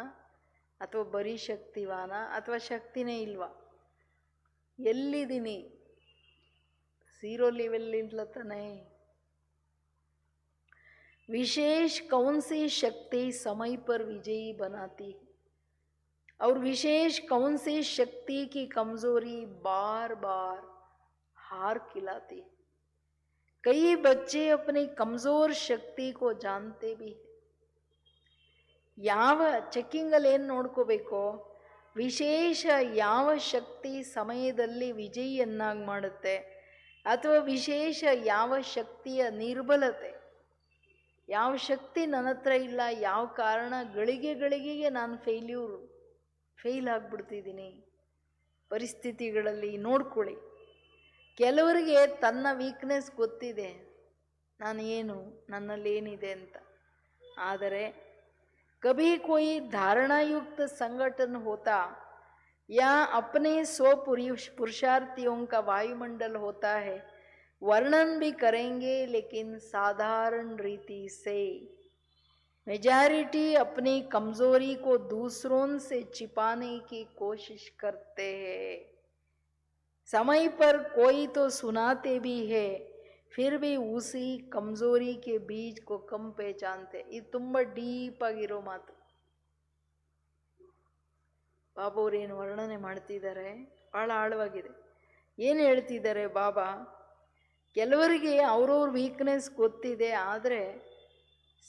ಅಥವಾ ಬರೀ ಶಕ್ತಿವಾನ ಅಥವಾ ಶಕ್ತಿನೇ ಇಲ್ವಾ, ಎಲ್ಲಿದ್ದೀನಿ? ज़ीरो लेवल ताने. विशेष कौन सी शक्ति समय पर विजयी बनाती है और विशेष कौन सी शक्ति की कमजोरी बार बार हार खिलाती है. कई बच्चे अपनी कमजोर शक्ति को जानते भी हैं. ಯಾವ ಚೆಕ್ಕಿಂಗಲ್ಲಿ ಏನು ನೋಡ್ಕೋಬೇಕೋ, ವಿಶೇಷ ಯಾವ ಶಕ್ತಿ ಸಮಯದಲ್ಲಿ ವಿಜಯಿಯನ್ನಾಗಿ ಮಾಡುತ್ತೆ ಅಥವಾ ವಿಶೇಷ ಯಾವ ಶಕ್ತಿಯ ನಿರ್ಬಲತೆ, ಯಾವ ಶಕ್ತಿ ನನ್ನ ಹತ್ರ ಇಲ್ಲ, ಯಾವ ಕಾರಣ ಗಳಿಗೆಗೆ ನಾನು ಫೇಲ್ ಆಗಿಬಿಡ್ತಿದ್ದೀನಿ ಪರಿಸ್ಥಿತಿಗಳಲ್ಲಿ ನೋಡ್ಕೊಳ್ಳಿ. ಕೆಲವರಿಗೆ ತನ್ನ ವೀಕ್ನೆಸ್ ಗೊತ್ತಿದೆ, ನಾನು ಏನು, ನನ್ನಲ್ಲಿ ಏನಿದೆ ಅಂತ. ಆದರೆ कभी कोई धारणायुक्त संगठन होता या अपने स्व पुरुषार्थियों का वायुमंडल होता है, वर्णन भी करेंगे लेकिन साधारण रीति से. मेजॉरिटी अपनी कमजोरी को दूसरों से छिपाने की कोशिश करते हैं. समय पर कोई तो सुनाते भी है, फिर भी उसी कमजोरी के बीज को कम पहचानते. ಇದು ತುಂಬ ಡೀಪ್ ಆಗಿರೋ ಮಾತು. ಬಾಬಾ ಅವರೇನು ವರ್ಣನೆ ಮಾಡ್ತಿದ್ದಾರೆ, ಭಾಳ ಆಳವಾಗಿದೆ. ಏನು ಹೇಳ್ತಿದ್ದಾರೆ ಬಾಬಾ? ಕೆಲವರಿಗೆ ಅವ್ರವ್ರ ವೀಕ್ನೆಸ್ ಗೊತ್ತಿದೆ, ಆದರೆ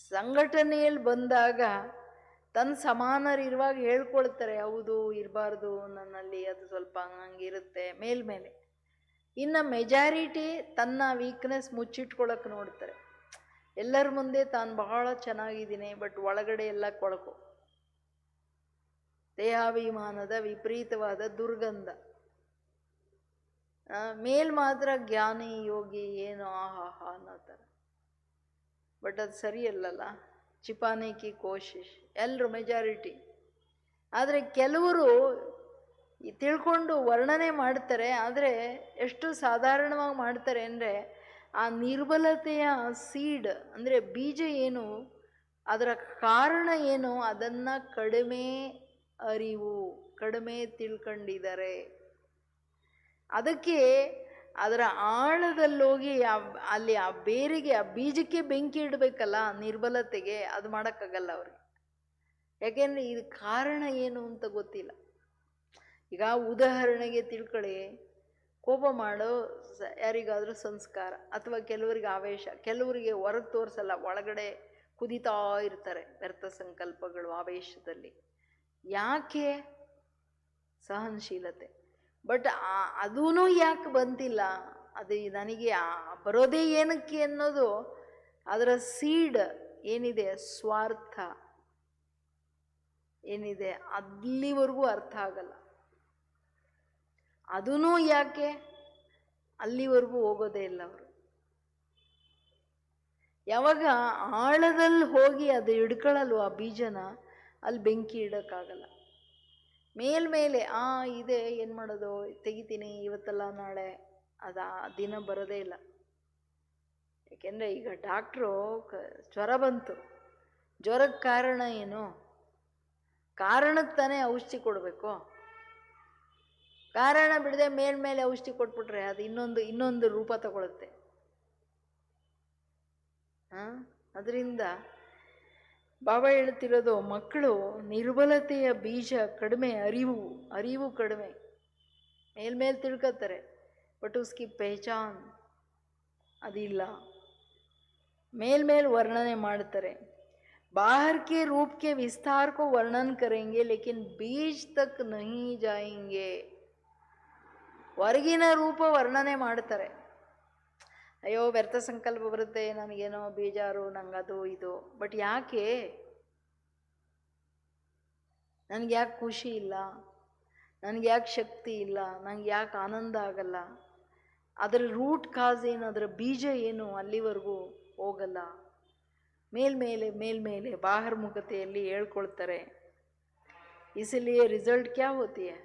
ಸಂಘಟನೆಯಲ್ಲಿ ಬಂದಾಗ ತನ್ನ ಸಮಾನರಿರುವಾಗ ಹೇಳ್ಕೊಳ್ತಾರೆ, ಹೌದು ಇರಬಾರ್ದು ನನ್ನಲ್ಲಿ, ಅದು ಸ್ವಲ್ಪ ಹಂಗಿರುತ್ತೆ ಮೇಲ್ಮೇಲೆ. ಇನ್ನು ಮೆಜಾರಿಟಿ ತನ್ನ ವೀಕ್ನೆಸ್ ಮುಚ್ಚಿಟ್ಕೊಳಕ್ಕೆ ನೋಡ್ತಾರೆ. ಎಲ್ಲರ ಮುಂದೆ ತಾನು ಬಹಳ ಚೆನ್ನಾಗಿದ್ದೀನಿ, ಬಟ್ ಒಳಗಡೆ ಎಲ್ಲ ಕೊಳಕು, ದೇಹಾಭಿಮಾನದ ವಿಪರೀತವಾದ ದುರ್ಗಂಧ. ಮೇಲ್ ಮಾತ್ರ ಜ್ಞಾನಿ ಯೋಗಿ ಏನು ಆಹಾ ಅನ್ನೋ ಥರ, ಬಟ್ ಅದು ಸರಿಯಲ್ಲಲ್ಲ. ಚಿಪಾನೆ ಕಿ ಕೋಶಿಶ್, ಎಲ್ಲರೂ ಮೆಜಾರಿಟಿ. ಆದರೆ ಕೆಲವರು ತಿಳ್ಕೊಂಡು ವರ್ಣನೆ ಮಾಡ್ತಾರೆ, ಆದರೆ ಎಷ್ಟು ಸಾಧಾರಣವಾಗಿ ಮಾಡ್ತಾರೆ ಅಂದರೆ, ಆ ನಿರ್ಬಲತೆಯ ಸೀಡ್ ಅಂದರೆ ಬೀಜ ಏನು, ಅದರ ಕಾರಣ ಏನು, ಅದನ್ನು ಕಡಿಮೆ ಅರಿವು, ಕಡಿಮೆ ತಿಳ್ಕೊಂಡಿದ್ದಾರೆ. ಅದಕ್ಕೆ ಅದರ ಆಳದಲ್ಲೋಗಿ ಅಲ್ಲಿ ಆ ಬೇರಿಗೆ, ಆ ಬೀಜಕ್ಕೆ ಬೆಂಕಿ ಇಡಬೇಕಲ್ಲ, ನಿರ್ಬಲತೆಗೆ, ಅದು ಮಾಡೋಕ್ಕಾಗಲ್ಲ ಅವ್ರಿಗೆ. ಯಾಕೆಂದರೆ ಇದು ಕಾರಣ ಏನು ಅಂತ ಗೊತ್ತಿಲ್ಲ. ಈಗ ಉದಾಹರಣೆಗೆ ತಿಳ್ಕೊಳ್ಳಿ, ಕೋಪ ಮಾಡೋ ಯಾರಿಗಾದರೂ ಸಂಸ್ಕಾರ, ಅಥವಾ ಕೆಲವರಿಗೆ ಆವೇಶ, ಕೆಲವರಿಗೆ ಹೊರಗೆ ತೋರಿಸಲ್ಲ, ಒಳಗಡೆ ಕುದಿತಾ ಇರ್ತಾರೆ ವ್ಯರ್ಥ ಸಂಕಲ್ಪಗಳು ಆವೇಶದಲ್ಲಿ. ಯಾಕೆ? ಸಹನಶೀಲತೆ. ಬಟ್ ಅದೂ ಯಾಕೆ ಬಂತಿಲ್ಲ, ಅದು ನನಗೆ ಬರೋದೇ ಏನಕ್ಕೆ ಅನ್ನೋದು, ಅದರ ಸೀಡ್ ಏನಿದೆ, ಸ್ವಾರ್ಥ ಏನಿದೆ, ಅಲ್ಲಿವರೆಗೂ ಅರ್ಥ ಆಗಲ್ಲ. ಅದೂ ಯಾಕೆ ಅಲ್ಲಿವರೆಗೂ ಹೋಗೋದೇ ಇಲ್ಲ ಅವರು. ಯಾವಾಗ ಆಳದಲ್ಲಿ ಹೋಗಿ ಅದು ಹಿಡ್ಕೊಳ್ಳಲ್ವ ಆ ಬೀಜನ, ಅಲ್ಲಿ ಬೆಂಕಿ ಇಡೋಕ್ಕಾಗಲ್ಲ. ಮೇಲ್ಮೇಲೆ ಇದೆ, ಏನು ಮಾಡೋದು, ತೆಗಿತೀನಿ ಇವತ್ತಲ್ಲ ನಾಳೆ, ಅದು ಆ ದಿನ ಬರೋದೇ ಇಲ್ಲ. ಯಾಕೆಂದರೆ ಈಗ ಡಾಕ್ಟ್ರು ಜ್ವರ ಬಂತು, ಜ್ವರಕ್ಕೆ ಕಾರಣ ಏನು, ಕಾರಣಕ್ಕೆ ತಾನೇ ಔಷಧಿ ಕೊಡಬೇಕು. ಕಾರಣ ಬಿಡದೆ ಮೇಲ್ಮೇಲೆ ಔಷಧಿ ಕೊಟ್ಬಿಟ್ರೆ ಅದು ಇನ್ನೊಂದು ರೂಪ ತಗೊಳುತ್ತೆ. ಅದರಿಂದ ಬಾಬಾ ಹೇಳ್ತಿರೋದು, ಮಕ್ಕಳು ನಿರ್ಬಲತೆಯ ಬೀಜ ಕಡಿಮೆ, ಅರಿವು ಕಡಿಮೆ, ಮೇಲ್ಮೇಲೆ ತಿಳ್ಕೊತಾರೆ, ಬಟ್ ಉಸ್ಕಿ ಪಹಚಾನ್ ಅದಿಲ್ಲ. ಮೇಲ್ಮೇಲೆ ವರ್ಣನೆ ಮಾಡ್ತಾರೆ. बाहर के रूप के विस्तार को वर्णन करेंगे लेकिन बीज तक नहीं जाएंगे. ಹೊರಗಿನ ರೂಪ ವರ್ಣನೆ ಮಾಡ್ತಾರೆ. ಅಯ್ಯೋ ವ್ಯರ್ಥ ಸಂಕಲ್ಪ ಬರುತ್ತೆ, ನನಗೇನೋ ಬೇಜಾರು, ನಂಗದು ಇದು, ಬಟ್ ಯಾಕೆ, ನನಗೆ ಯಾಕೆ ಖುಷಿ ಇಲ್ಲ, ನನಗೆ ಯಾಕೆ ಶಕ್ತಿ ಇಲ್ಲ, ನನಗೆ ಯಾಕೆ ಆನಂದ ಆಗಲ್ಲ, ಅದರ ರೂಟ್ ಕಾಸ್ ಏನು, ಅದರ ಬೀಜ ಏನು, ಅಲ್ಲಿವರೆಗೂ ಹೋಗಲ್ಲ. ಮೇಲ್ಮೇಲೆ ಬಾಹರ್ಮುಖತೆಯಲ್ಲಿ ಹೇಳ್ಕೊಳ್ತಾರೆ. इसलिए रिजल्ट क्या होती है,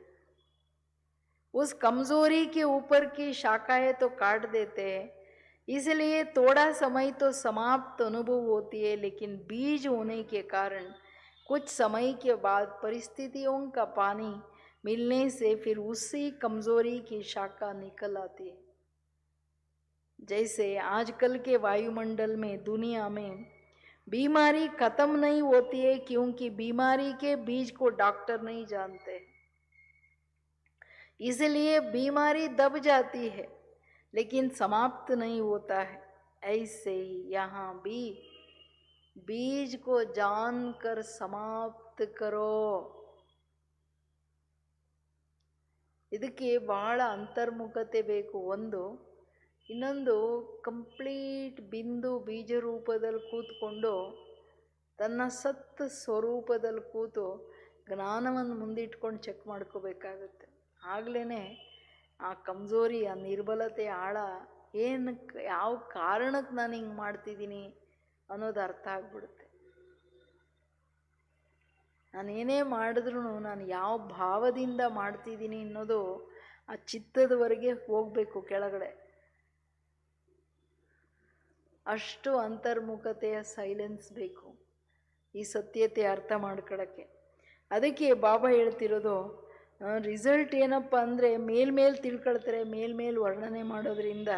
उस कमजोरी के ऊपर की शाखाएं तो काट देते हैं, इसलिए थोड़ा समय तो समाप्त अनुभव होती है, लेकिन बीज होने के कारण कुछ समय के बाद परिस्थितियों का पानी मिलने से फिर उसी कमजोरी की शाखा निकल आती है. जैसे आजकल के वायुमंडल में, दुनिया में बीमारी खत्म नहीं होती है क्योंकि बीमारी के बीज को डॉक्टर नहीं जानते, इसलिए बीमारी दब जाती है लेकिन समाप्त नहीं होता है. ऐसे ही यहाँ भी बीज को जानकर समाप्त करो. ಇದಕ್ಕೆ ಬಹಳ ಅಂತರ್ಮುಖತೆ ಬೇಕು. ಇನ್ನೊಂದು ಕಂಪ್ಲೀಟ್ ಬಿಂದು ಬೀಜ ರೂಪದಲ್ಲಿ ಕೂತ್ಕೊಂಡು ತನ್ನ ಸತ್ ಸ್ವರೂಪದಲ್ಲಿ ಕೂತು ಜ್ಞಾನವನ್ನು ಮುಂದಿಟ್ಕೊಂಡು ಚೆಕ್ ಮಾಡ್ಕೋಬೇಕಾಗುತ್ತೆ. ಆಗ್ಲೇ ಆ ಕಮ್ಜೋರಿ, ಆ ನಿರ್ಬಲತೆ ಆಳ ಏನಕ್ಕೆ, ಯಾವ ಕಾರಣಕ್ಕೆ ನಾನು ಹಿಂಗೆ ಮಾಡ್ತಿದ್ದೀನಿ ಅನ್ನೋದು ಅರ್ಥ ಆಗ್ಬಿಡುತ್ತೆ. ನಾನು ಏನೇ ಮಾಡಿದ್ರೂ ನಾನು ಯಾವ ಭಾವದಿಂದ ಮಾಡ್ತಿದ್ದೀನಿ ಅನ್ನೋದು ಆ ಚಿತ್ತದವರೆಗೆ ಹೋಗಬೇಕು ಕೆಳಗಡೆ. ಅಷ್ಟು ಅಂತರ್ಮುಖತೆಯ ಸೈಲೆನ್ಸ್ ಬೇಕು ಈ ಸತ್ಯತೆ ಅರ್ಥ ಮಾಡ್ಕೊಳ್ಳೋಕ್ಕೆ. ಅದಕ್ಕೆ ಬಾಬಾ ಹೇಳ್ತಿರೋದು, ರಿಸಲ್ಟ್ ಏನಪ್ಪ ಅಂದರೆ, ಮೇಲ್ಮೇಲೆ ತಿಳ್ಕೊಳ್ತಾರೆ, ಮೇಲ್ಮೇಲೆ ವರ್ಣನೆ ಮಾಡೋದ್ರಿಂದ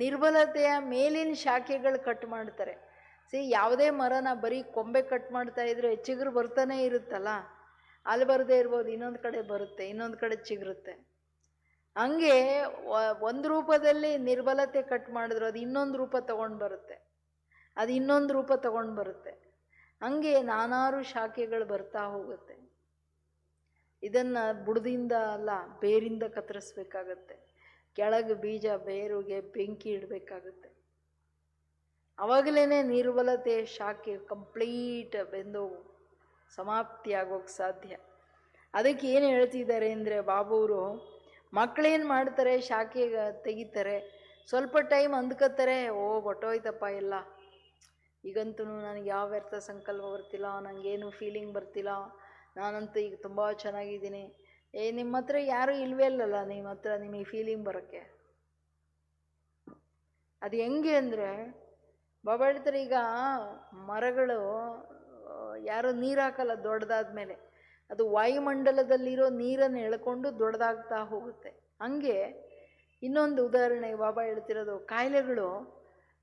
ನಿರ್ಬಲತೆಯ ಮೇಲಿನ ಶಾಖೆಗಳು ಕಟ್ ಮಾಡ್ತಾರೆ. ಯಾವುದೇ ಮರನ ಬರೀ ಕೊಂಬೆ ಕಟ್ ಮಾಡ್ತಾ ಇದ್ರೆ ಚಿಗುರು ಬರ್ತಾನೆ ಇರುತ್ತಲ್ಲ, ಅಲ್ಲಿ ಬರದೇ ಇರ್ಬೋದು, ಇನ್ನೊಂದು ಕಡೆ ಬರುತ್ತೆ, ಇನ್ನೊಂದು ಕಡೆ ಚಿಗುರುತ್ತೆ. ಹಂಗೆ ಒಂದು ರೂಪದಲ್ಲಿ ನಿರ್ಬಲತೆ ಕಟ್ ಮಾಡಿದ್ರು ಅದು ಇನ್ನೊಂದು ರೂಪ ತಗೊಂಡು ಬರುತ್ತೆ. ಅದು ಇನ್ನೊಂದು ರೂಪ ತಗೊಂಡು ಬರುತ್ತೆ. ಹಂಗೆ ನಾನಾರು ಶಾಖೆಗಳು ಬರ್ತಾ ಹೋಗುತ್ತೆ. ಇದನ್ನು ಬುಡದಿಂದ ಅಲ್ಲ, ಬೇರಿಂದ ಕತ್ತರಿಸ್ಬೇಕಾಗತ್ತೆ. ಕೆಳಗೆ ಬೀಜ, ಬೇರುಗೆ ಬೆಂಕಿ ಇಡಬೇಕಾಗುತ್ತೆ. ಅವಾಗಲೇ ನಿರ್ಬಲತೆ ಶಾಖೆ ಕಂಪ್ಲೀಟ್ ಬೆಂದು ಸಮಾಪ್ತಿ ಆಗೋಕ್ಕೆ ಸಾಧ್ಯ. ಅದಕ್ಕೆ ಏನು ಹೇಳ್ತಿದ್ದಾರೆ ಅಂದರೆ ಬಾಬುವರು, ಮಕ್ಕಳೇನು ಮಾಡ್ತಾರೆ, ಶಾಖೆ ತೆಗಿತಾರೆ, ಸ್ವಲ್ಪ ಟೈಮ್ ಅಂದ್ಕೋತಾರೆ, ಓ ಹೊಟ್ಟೋಯ್ತಪ್ಪ ಎಲ್ಲ, ಈಗಂತೂ ನನಗೆ ಯಾವ ವ್ಯರ್ಥ ಸಂಕಲ್ಪ ಬರ್ತಿಲ್ಲ, ನನಗೇನು ಫೀಲಿಂಗ್ ಬರ್ತಿಲ್ಲ, ನಾನಂತೂ ಈಗ ತುಂಬ ಚೆನ್ನಾಗಿದ್ದೀನಿ. ನಿಮ್ಮ ಹತ್ರ ಯಾರೂ ಇಲ್ವೇ ಇಲ್ಲಲ್ಲ, ನಿಮ್ಮ ಹತ್ರ ನಿಮಗೆ ಫೀಲಿಂಗ್ ಬರೋಕ್ಕೆ. ಅದು ಹೆಂಗೆ ಅಂದರೆ ಬಾಬಾ ಹೇಳ್ತಾರೆ, ಈಗ ಮರಗಳು ಯಾರು ನೀರು ಹಾಕಲ್ಲ ದೊಡ್ಡದಾದ್ಮೇಲೆ, ಅದು ವಾಯುಮಂಡಲದಲ್ಲಿರೋ ನೀರನ್ನು ಎಳ್ಕೊಂಡು ದೊಡ್ಡದಾಗ್ತಾ ಹೋಗುತ್ತೆ. ಹಂಗೆ ಇನ್ನೊಂದು ಉದಾಹರಣೆ ಬಾಬಾ ಹೇಳ್ತಿರೋದು, ಕಾಯಿಲೆಗಳು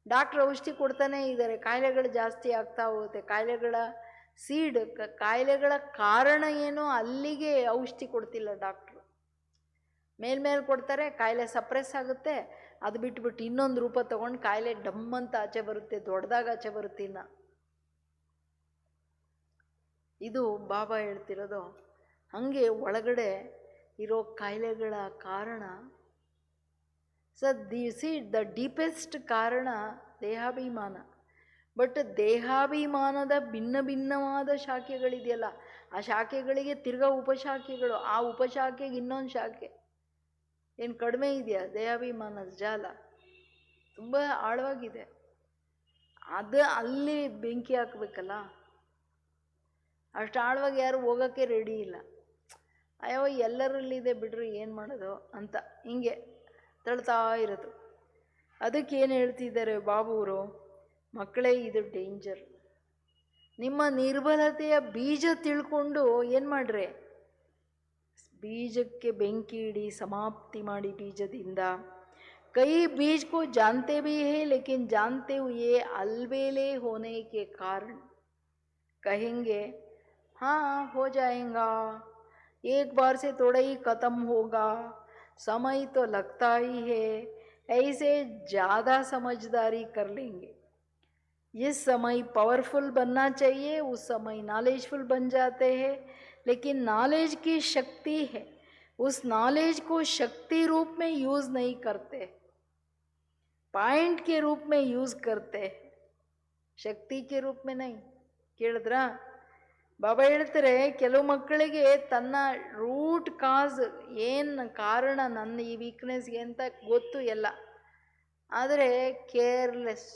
ಡಾಕ್ಟ್ರ್ ಔಷಧಿ ಕೊಡ್ತಾನೇ ಇದ್ದಾರೆ, ಕಾಯಿಲೆಗಳು ಜಾಸ್ತಿ ಆಗ್ತಾ ಹೋಗುತ್ತೆ. ಕಾಯಿಲೆಗಳ ಸೀಡ್, ಕಾಯಿಲೆಗಳ ಕಾರಣ ಏನೋ ಅಲ್ಲಿಗೆ ಔಷಧಿ ಕೊಡ್ತಿಲ್ಲ ಡಾಕ್ಟ್ರು. ಮೇಲ್ಮೇಲೆ ಕೊಡ್ತಾರೆ, ಕಾಯಿಲೆ ಸಪ್ರೆಸ್ ಆಗುತ್ತೆ, ಅದು ಬಿಟ್ಬಿಟ್ಟು ಇನ್ನೊಂದು ರೂಪ ತಗೊಂಡು ಕಾಯಿಲೆ ಡಮ್ ಅಂತ ಆಚೆ ಬರುತ್ತೆ, ದೊಡ್ಡದಾಗ ಆಚೆ ಬರುತ್ತೆ. ಇನ್ನು ಇದು ಬಾಬಾ ಹೇಳ್ತಿರೋದು. ಹಾಗೆ ಒಳಗಡೆ ಇರೋ ಕಾಯಿಲೆಗಳ ಕಾರಣ ದ ಡೀಪೆಸ್ಟ್ ಕಾರಣ ದೇಹಾಭಿಮಾನ. ಬಟ್ ದೇಹಾಭಿಮಾನದ ಭಿನ್ನ ಭಿನ್ನವಾದ ಶಾಖೆಗಳಿದೆಯಲ್ಲ, ಆ ಶಾಖೆಗಳಿಗೆ ತಿರ್ಗಾ ಉಪಶಾಖೆಗಳು, ಆ ಉಪಶಾಖೆಗೆ ಇನ್ನೊಂದು ಶಾಖೆ. ಏನು ಕಡಿಮೆ ಇದೆಯಾ ದೇಹಾಭಿಮಾನದ ಜಾಲ? ತುಂಬ ಆಳವಾಗಿದೆ. ಅದು ಅಲ್ಲಿ ಬೆಂಕಿ ಹಾಕಬೇಕಲ್ಲ, ಅಷ್ಟು ಆಳವಾಗಿ ಯಾರು ಹೋಗೋಕ್ಕೆ ರೆಡಿ ಇಲ್ಲ. ಅಯ್ಯೋ ಎಲ್ಲರಲ್ಲಿದೆ ಬಿಡ್ರಿ, ಏನು ಮಾಡೋದು ಅಂತ ಹಿಂಗೆ ತಳ್ತಾ ಇರೋದು. ಅದಕ್ಕೆ ಏನು ಹೇಳ್ತಿದ್ದಾರೆ ಬಾಬುವರು, ಮಕ್ಕಳೇ ಇದು ಡೇಂಜರ್. ನಿಮ್ಮ ನಿರ್ಬಲತೆಯ ಬೀಜ ತಿಳ್ಕೊಂಡು ಏನು ಮಾಡ್ರಿ, ಬೀಜಕ್ಕೆ ಬೆಂಕಿ ಇಡಿ, ಸಮಾಪ್ತಿ ಮಾಡಿ ಬೀಜದಿಂದ. ಕೈ बीज को जानते भी है, लेकिन जानते हुए अलबेले होने के कारण कहेंगे हाँ हो जाएगा, एक बार से थोड़ा ही ख़त्म होगा, समय तो लगता ही है, ऐसे ज़्यादा समझदारी कर लेंगे. जिस समय पावरफुल बनना चाहिए उस समय नॉलेजफुल बन जाते हैं. लेकिन नॉलेज की शक्ति है, उस नॉलेज को शक्ति रूप में यूज़ नहीं करते, पॉइंट के रूप में यूज़ करते हैं, ಶಕ್ತಿ के रूप में नहीं. ಕೇಳಿದ್ರಾ? ಬಾಬಾ ಹೇಳ್ತಾರೆ, ಕೆಲವು ಮಕ್ಕಳಿಗೆ ತನ್ನ ರೂಟ್ ಕಾಸ್ ಏನು ಕಾರಣ, ನನ್ನ ಈ ವೀಕ್ನೆಸ್ಗೆ ಅಂತ ಗೊತ್ತು ಎಲ್ಲ, ಆದರೆ ಕೇರ್ಲೆಸ್,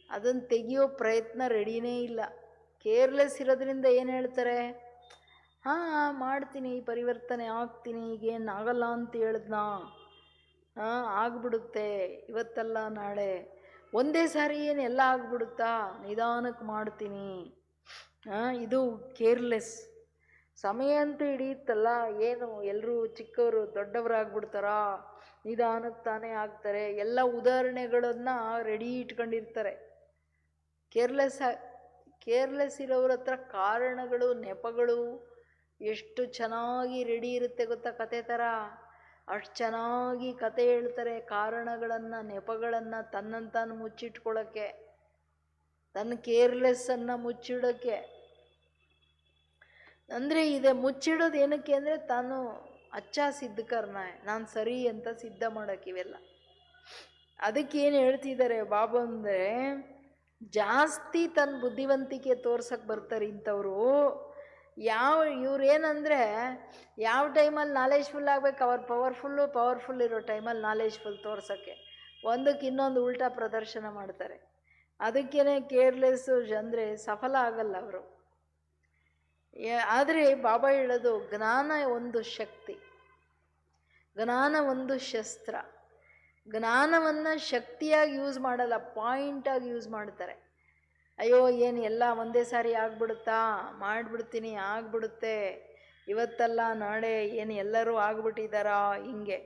ಅದನ್ನು ತೆಗಿಯೋ ಪ್ರಯತ್ನ ರೆಡಿನೇ ಇಲ್ಲ. ಕೇರ್ಲೆಸ್ ಇರೋದ್ರಿಂದ ಏನು ಹೇಳ್ತಾರೆ, ಹಾಂ ಮಾಡ್ತೀನಿ, ಪರಿವರ್ತನೆ ಆಗ್ತೀನಿ, ಈಗೇನು ಆಗಲ್ಲ ಅಂತ ಹೇಳಿದ್ನಾ, ಆಗ್ಬಿಡುತ್ತೆ, ಇವತ್ತಲ್ಲ ನಾಳೆ, ಒಂದೇ ಸಾರಿ ಏನು ಎಲ್ಲ ಆಗ್ಬಿಡುತ್ತಾ, ನಿಧಾನಕ್ಕೆ ಮಾಡ್ತೀನಿ. ಇದು ಕೇರ್ಲೆಸ್. ಸಮಯ ಅಂತೂ ಹಿಡಿಯುತ್ತಲ್ಲ, ಏನು ಎಲ್ಲರೂ ಚಿಕ್ಕವರು ದೊಡ್ಡವರಾಗ್ಬಿಡ್ತಾರಾ, ನಿಧಾನಕ್ಕೆ ತಾನೇ ಆಗ್ತಾರೆ, ಎಲ್ಲ ಉದಾಹರಣೆಗಳನ್ನು ರೆಡಿ ಇಟ್ಕೊಂಡಿರ್ತಾರೆ. ಕೇರ್ಲೆಸ್ ಇರೋವ್ರ ಹತ್ರ ಕಾರಣಗಳು, ನೆಪಗಳು ಎಷ್ಟು ಚೆನ್ನಾಗಿ ರೆಡಿ ಇರುತ್ತೆ ಗೊತ್ತಾ, ಕತೆ ಥರ. ಅಷ್ಟು ಚೆನ್ನಾಗಿ ಕತೆ ಹೇಳ್ತಾರೆ, ಕಾರಣಗಳನ್ನು, ನೆಪಗಳನ್ನು ತನ್ನಂತಾನು ಮುಚ್ಚಿಟ್ಕೊಳ್ಳೋಕ್ಕೆ, ತನ್ನ ಕೇರ್ಲೆಸ್ಸನ್ನು ಮುಚ್ಚಿಡೋಕ್ಕೆ. ಅಂದರೆ ಇದೆ ಮುಚ್ಚಿಡೋದು ಏನಕ್ಕೆ ಅಂದರೆ, ತಾನು ಅಚ್ಚಾ ಸಿದ್ಧಕರ್ನ, ನಾನು ಸರಿ ಅಂತ ಸಿದ್ಧ ಮಾಡೋಕ್ಕೆ ಇವೆಲ್ಲ. ಅದಕ್ಕೇನು ಹೇಳ್ತಿದ್ದಾರೆ ಬಾಬಾ ಅಂದರೆ, ಜಾಸ್ತಿ ತನ್ನ ಬುದ್ಧಿವಂತಿಕೆ ತೋರ್ಸಕ್ಕೆ ಬರ್ತಾರೆ ಇಂಥವರು. ಇವ್ರೇನಂದರೆ ಯಾವ ಟೈಮಲ್ಲಿ ನಾಲೆಜ್ಫುಲ್ ಆಗಬೇಕು, ಅವ್ರು ಪವರ್ಫುಲ್ ಇರೋ ಟೈಮಲ್ಲಿ ನಾಲೆಜ್ಫುಲ್ ತೋರ್ಸೋಕ್ಕೆ ಒಂದಕ್ಕೆ ಇನ್ನೊಂದು ಉಲ್ಟಾ ಪ್ರದರ್ಶನ ಮಾಡ್ತಾರೆ. ಅದಕ್ಕೇ ಕೇರ್ಲೆಸ್ಸು ಅಂದರೆ ಸಫಲ ಆಗಲ್ಲ ಅವರು. ಆದರೆ ಬಾಬಾ ಹೇಳೋದು, ಜ್ಞಾನ ಒಂದು ಶಕ್ತಿ, ಜ್ಞಾನ ಒಂದು ಶಸ್ತ್ರ. ಜ್ಞಾನವನ್ನು ಶಕ್ತಿಯಾಗಿ ಯೂಸ್ ಮಾಡಲ್ಲ, ಪಾಯಿಂಟಾಗಿ ಯೂಸ್ ಮಾಡ್ತಾರೆ. ಅಯ್ಯೋ ಏನು ಎಲ್ಲ ಒಂದೇ ಸಾರಿ ಆಗ್ಬಿಡುತ್ತಾ, ಮಾಡಿಬಿಡ್ತೀನಿ, ಆಗ್ಬಿಡುತ್ತೆ, ಇವತ್ತಲ್ಲ ನಾಳೆ, ಏನು ಎಲ್ಲರೂ ಆಗ್ಬಿಟ್ಟಿದ್ದಾರಾ, ಹಿಂಗೆ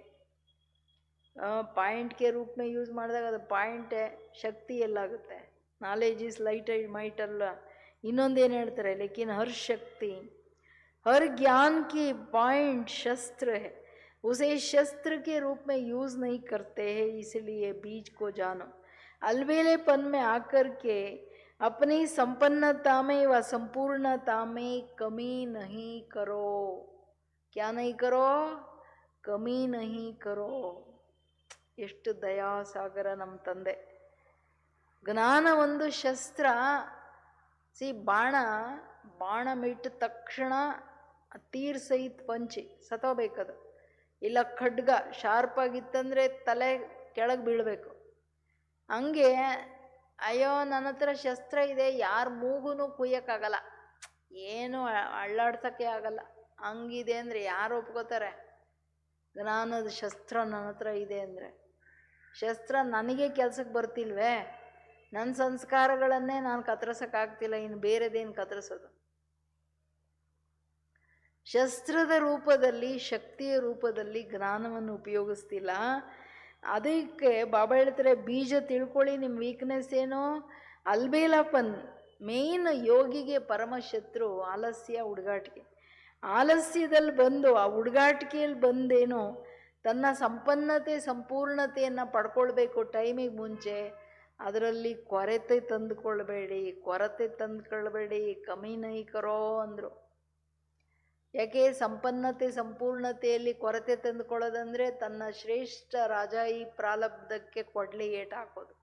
ಪಾಯಿಂಟ್ಗೆ ರೂಪಮೇ ಯೂಸ್ ಮಾಡಿದಾಗ ಅದು ಪಾಯಿಂಟೇ, ಶಕ್ತಿ ಎಲ್ಲಾಗುತ್ತೆ. ನಾಲೆಜ್ ಈಸ್ ಲೈಟ್ ಮೈಟ್ ಅಲ್ಲ. ಇನ್ನೊಂದೇನು ಹೇಳ್ತಾರೆ, ಲೇಕಿನ್ ಹರ್ ಶಕ್ತಿ हर ज्ञान की पॉइंट शस्त्र है, उसे शस्त्र के रूप में यूज़ नहीं करते हैं, इसलिए बीज को जानो. अलबेलेपन में आकर के अपनी संपन्नता में व संपूर्णता में कमी नहीं करो. क्या नहीं करो? ಕಮಿ ನಹಿ ಕರೋ. ಎಷ್ಟು ದಯಾಸಾಗರ ನಮ್ಮ ತಂದೆ. ಜ್ಞಾನ ಒಂದು ಶಸ್ತ್ರ. ಬಾಣ ಮಿಟ್ಟ ತಕ್ಷಣ ತೀರ್ ಸಹಿತ ಪಂಚಿ ಸತ್ತೋಬೇಕದು. ಇಲ್ಲ ಖಡ್ಗ ಶಾರ್ಪ್ ಆಗಿತ್ತಂದ್ರೆ ತಲೆ ಕೆಳಗೆ ಬೀಳಬೇಕು. ಹಂಗೆ ಅಯ್ಯೋ ನನ್ನ ಹತ್ರ ಶಸ್ತ್ರ ಇದೆ, ಯಾರ ಮೂಗುನು ಕುಯ್ಯಕ್ಕಾಗಲ್ಲ, ಏನು ಅಳ್ಳಾಡ್ಸಕ್ಕೆ ಆಗಲ್ಲ, ಹಂಗಿದೆ ಅಂದರೆ ಯಾರು ಒಪ್ಕೋತಾರೆ? ಜ್ಞಾನದ ಶಸ್ತ್ರ ನನ್ನ ಹತ್ರ ಇದೆ ಅಂದರೆ. ಶಸ್ತ್ರ ನನಗೆ ಕೆಲ್ಸಕ್ಕೆ ಬರ್ತಿಲ್ವೇ? ನನ್ನ ಸಂಸ್ಕಾರಗಳನ್ನೇ ನಾನು ಕತ್ತರಿಸೋಕ್ಕಾಗ್ತಿಲ್ಲ, ಇನ್ನು ಬೇರೆದೇನು ಕತ್ತರಿಸೋದು? ಶಸ್ತ್ರದ ರೂಪದಲ್ಲಿ, ಶಕ್ತಿಯ ರೂಪದಲ್ಲಿ ಜ್ಞಾನವನ್ನು ಉಪಯೋಗಿಸ್ತಿಲ್ಲ. ಅದಕ್ಕೆ ಬಾಬಾ ಹೇಳ್ತಾರೆ, ಬೀಜ ತಿಳ್ಕೊಳ್ಳಿ, ನಿಮ್ಮ ವೀಕ್ನೆಸ್ ಏನು? ಅಲ್ಬೇಲಪನ್. ಮೇಯ್ನ್ ಯೋಗಿಗೆ ಪರಮಶತ್ರು ಆಲಸ್ಯ, ಹುಡುಗಾಟಿಕೆ. ಆಲಸ್ಯದಲ್ಲಿ ಬಂದು, ಆ ಹುಡುಗಾಟಿಕೆಯಲ್ಲಿ ಬಂದೇನು ತನ್ನ ಸಂಪನ್ನತೆ ಸಂಪೂರ್ಣತೆಯನ್ನು ಪಡ್ಕೊಳ್ಬೇಕು ಟೈಮಿಗೆ ಮುಂಚೆ, ಅದರಲ್ಲಿ ಕೊರತೆ ತಂದುಕೊಳ್ಬೇಡಿ, ಕಮಿ ನೈ ಕರೋ ಅಂದರು. ಯಾಕೆ? ಸಂಪನ್ನತೆ ಸಂಪೂರ್ಣತೆಯಲ್ಲಿ ಕೊರತೆ ತಂದುಕೊಳ್ಳೋದಂದರೆ ತನ್ನ ಶ್ರೇಷ್ಠ ರಾಜಾಯಿ ಪ್ರಾರಬ್ಧಕ್ಕೆ ಕೊಡ್ಲಿ ಏಟ್ ಹಾಕೋದು.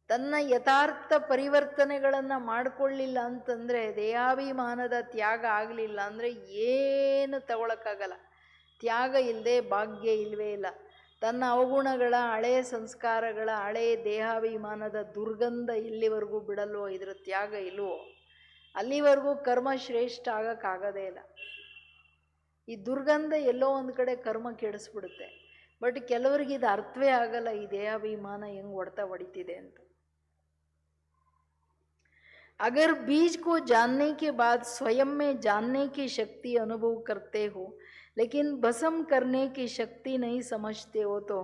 ತನ್ನ ಯಥಾರ್ಥ ಪರಿವರ್ತನೆಗಳನ್ನು ಮಾಡಿಕೊಳ್ಳಿಲ್ಲ ಅಂತಂದರೆ, ದೇಹಾಭಿಮಾನದ ತ್ಯಾಗ ಆಗಲಿಲ್ಲ ಅಂದರೆ ಏನು ತಗೊಳಕ್ಕಾಗಲ್ಲ. ತ್ಯಾಗ ಇಲ್ಲದೆ ಭಾಗ್ಯ ಇಲ್ಲವೇ ಇಲ್ಲ. ತನ್ನ ಅವಗುಣಗಳ, ಹಳೆಯ ಸಂಸ್ಕಾರಗಳ, ಹಳೆಯ ದೇಹಾಭಿಮಾನದ ದುರ್ಗಂಧ ಎಲ್ಲಿವರೆಗೂ ಬಿಡಲ್ವೋ, ಇದರ ತ್ಯಾಗ ಇಲ್ವೋ, ಅಲ್ಲಿವರೆಗೂ ಕರ್ಮ ಶ್ರೇಷ್ಠ ಆಗಕ್ಕಾಗೋದೇ ಇಲ್ಲ. ಈ ದುರ್ಗಂಧ ಎಲ್ಲೋ ಒಂದು ಕಡೆ ಕರ್ಮ ಕೆಡಿಸ್ಬಿಡುತ್ತೆ. ಬಟ್ ಕೆಲವರಿಗೆ ಇದು ಅರ್ಥವೇ ಆಗಲ್ಲ, ಈ ದೇಹಾಭಿಮಾನ ಹೆಂಗೆ ಹೊಡಿತಿದೆ ಅಂತ. अगर बीज को जानने के बाद स्वयं में जानने की शक्ति अनुभव करते हो, लेकिन भस्म करने की शक्ति नहीं समझते हो, तो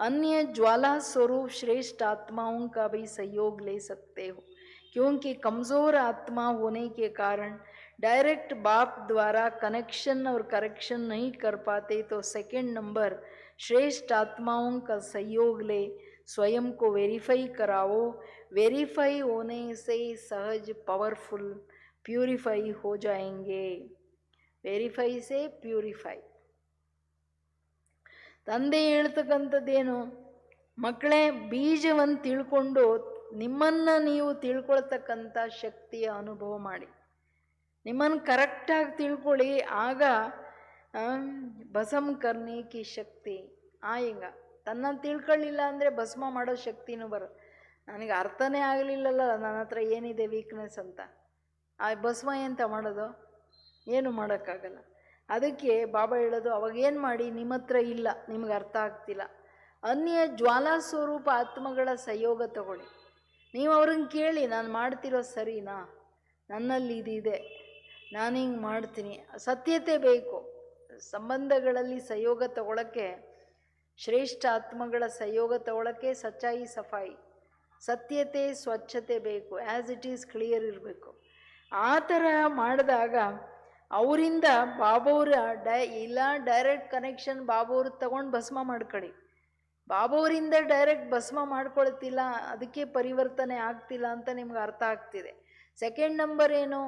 अन्य ज्वाला स्वरूप श्रेष्ठ आत्माओं का भी सहयोग ले सकते हो. क्योंकि कमज़ोर आत्मा होने के कारण डायरेक्ट बाप द्वारा कनेक्शन और करेक्शन नहीं कर पाते, तो सेकंड नंबर श्रेष्ठ आत्माओं का सहयोग ले, स्वयं को वेरीफाई कराओ. वेरीफाई होने से सहज पावरफुल प्यूरिफाई हो जाएंगे. ವೆರಿಫೈ ಸೇ ಪ್ಯೂರಿಫೈ. ತಂದೆ ಹೇಳ್ತಕ್ಕಂಥದ್ದೇನು? ಮಕ್ಕಳೇ, ಬೀಜವನ್ನು ತಿಳ್ಕೊಂಡು ನಿಮ್ಮನ್ನು ನೀವು ತಿಳ್ಕೊಳ್ತಕ್ಕಂಥ ಶಕ್ತಿಯ ಅನುಭವ ಮಾಡಿ. ನಿಮ್ಮನ್ನು ಕರೆಕ್ಟಾಗಿ ತಿಳ್ಕೊಳ್ಳಿ, ಆಗ ಭಸ್ಮ ಕರ್ನೆ ಕಿ ಶಕ್ತಿ ಆಯಂಗ. ತನ್ನ ತಿಳ್ಕೊಳ್ಳಿಲ್ಲ ಅಂದರೆ ಭಸ್ಮ ಮಾಡೋ ಶಕ್ತಿನೂ ಬರುತ್ತೆ. ನನಗೆ ಅರ್ಥನೇ ಆಗಲಿಲ್ಲಲ್ಲ ನನ್ನ ಹತ್ರ ಏನಿದೆ ವೀಕ್ನೆಸ್ ಅಂತ. ಆ ಭಸ್ಮ ಎಂತ ಮಾಡೋದು? ಏನು ಮಾಡೋಕ್ಕಾಗಲ್ಲ. ಅದಕ್ಕೆ ಬಾಬಾ ಹೇಳೋದು, ಅವಾಗೇನು ಮಾಡಿ? ನಿಮ್ಮ ಹತ್ರ ಇಲ್ಲ, ನಿಮಗೆ ಅರ್ಥ ಆಗ್ತಿಲ್ಲ. ಅನ್ಯ ಜ್ವಾಲಾ ಸ್ವರೂಪ ಆತ್ಮಗಳ ಸಹಯೋಗ ತಗೊಳ್ಳಿ. ನೀವು ಅವ್ರನ್ನ ಕೇಳಿ, ನಾನು ಮಾಡ್ತಿರೋ ಸರಿನಾ, ನನ್ನಲ್ಲಿ ಇದಿದೆ, ನಾನು ಹಿಂಗೆ ಮಾಡ್ತೀನಿ. ಸತ್ಯತೆ ಬೇಕು. ಸಂಬಂಧಗಳಲ್ಲಿ ಸಹಯೋಗ ತಗೊಳ್ಳೋಕ್ಕೆ, ಶ್ರೇಷ್ಠ ಆತ್ಮಗಳ ಸಹಯೋಗ ತಗೊಳ್ಳೋಕ್ಕೆ ಸಚ್ಚಾಯಿ, ಸಫಾಯಿ, ಸತ್ಯತೆ, ಸ್ವಚ್ಛತೆ ಬೇಕು. ಆ್ಯಸ್ ಇಟ್ ಈಸ್ ಕ್ಲಿಯರ್ ಇರಬೇಕು. ಆ ಥರ ಮಾಡಿದಾಗ ಅವರಿಂದ ಬಾಬಾವ್ರ ಇಲ್ಲ ಡೈರೆಕ್ಟ್ ಕನೆಕ್ಷನ್ ಬಾಬಾವ್ರು ತಗೊಂಡು ಭಸ್ಮ ಮಾಡ್ಕೊಳ್ಳಿ. ಬಾಬಾವರಿಂದ ಡೈರೆಕ್ಟ್ ಭಸ್ಮ ಮಾಡ್ಕೊಳ್ತಿಲ್ಲ, ಅದಕ್ಕೆ ಪರಿವರ್ತನೆ ಆಗ್ತಿಲ್ಲ ಅಂತ ನಿಮ್ಗೆ ಅರ್ಥ ಆಗ್ತಿದೆ. ಸೆಕೆಂಡ್ ನಂಬರ್ ಏನು?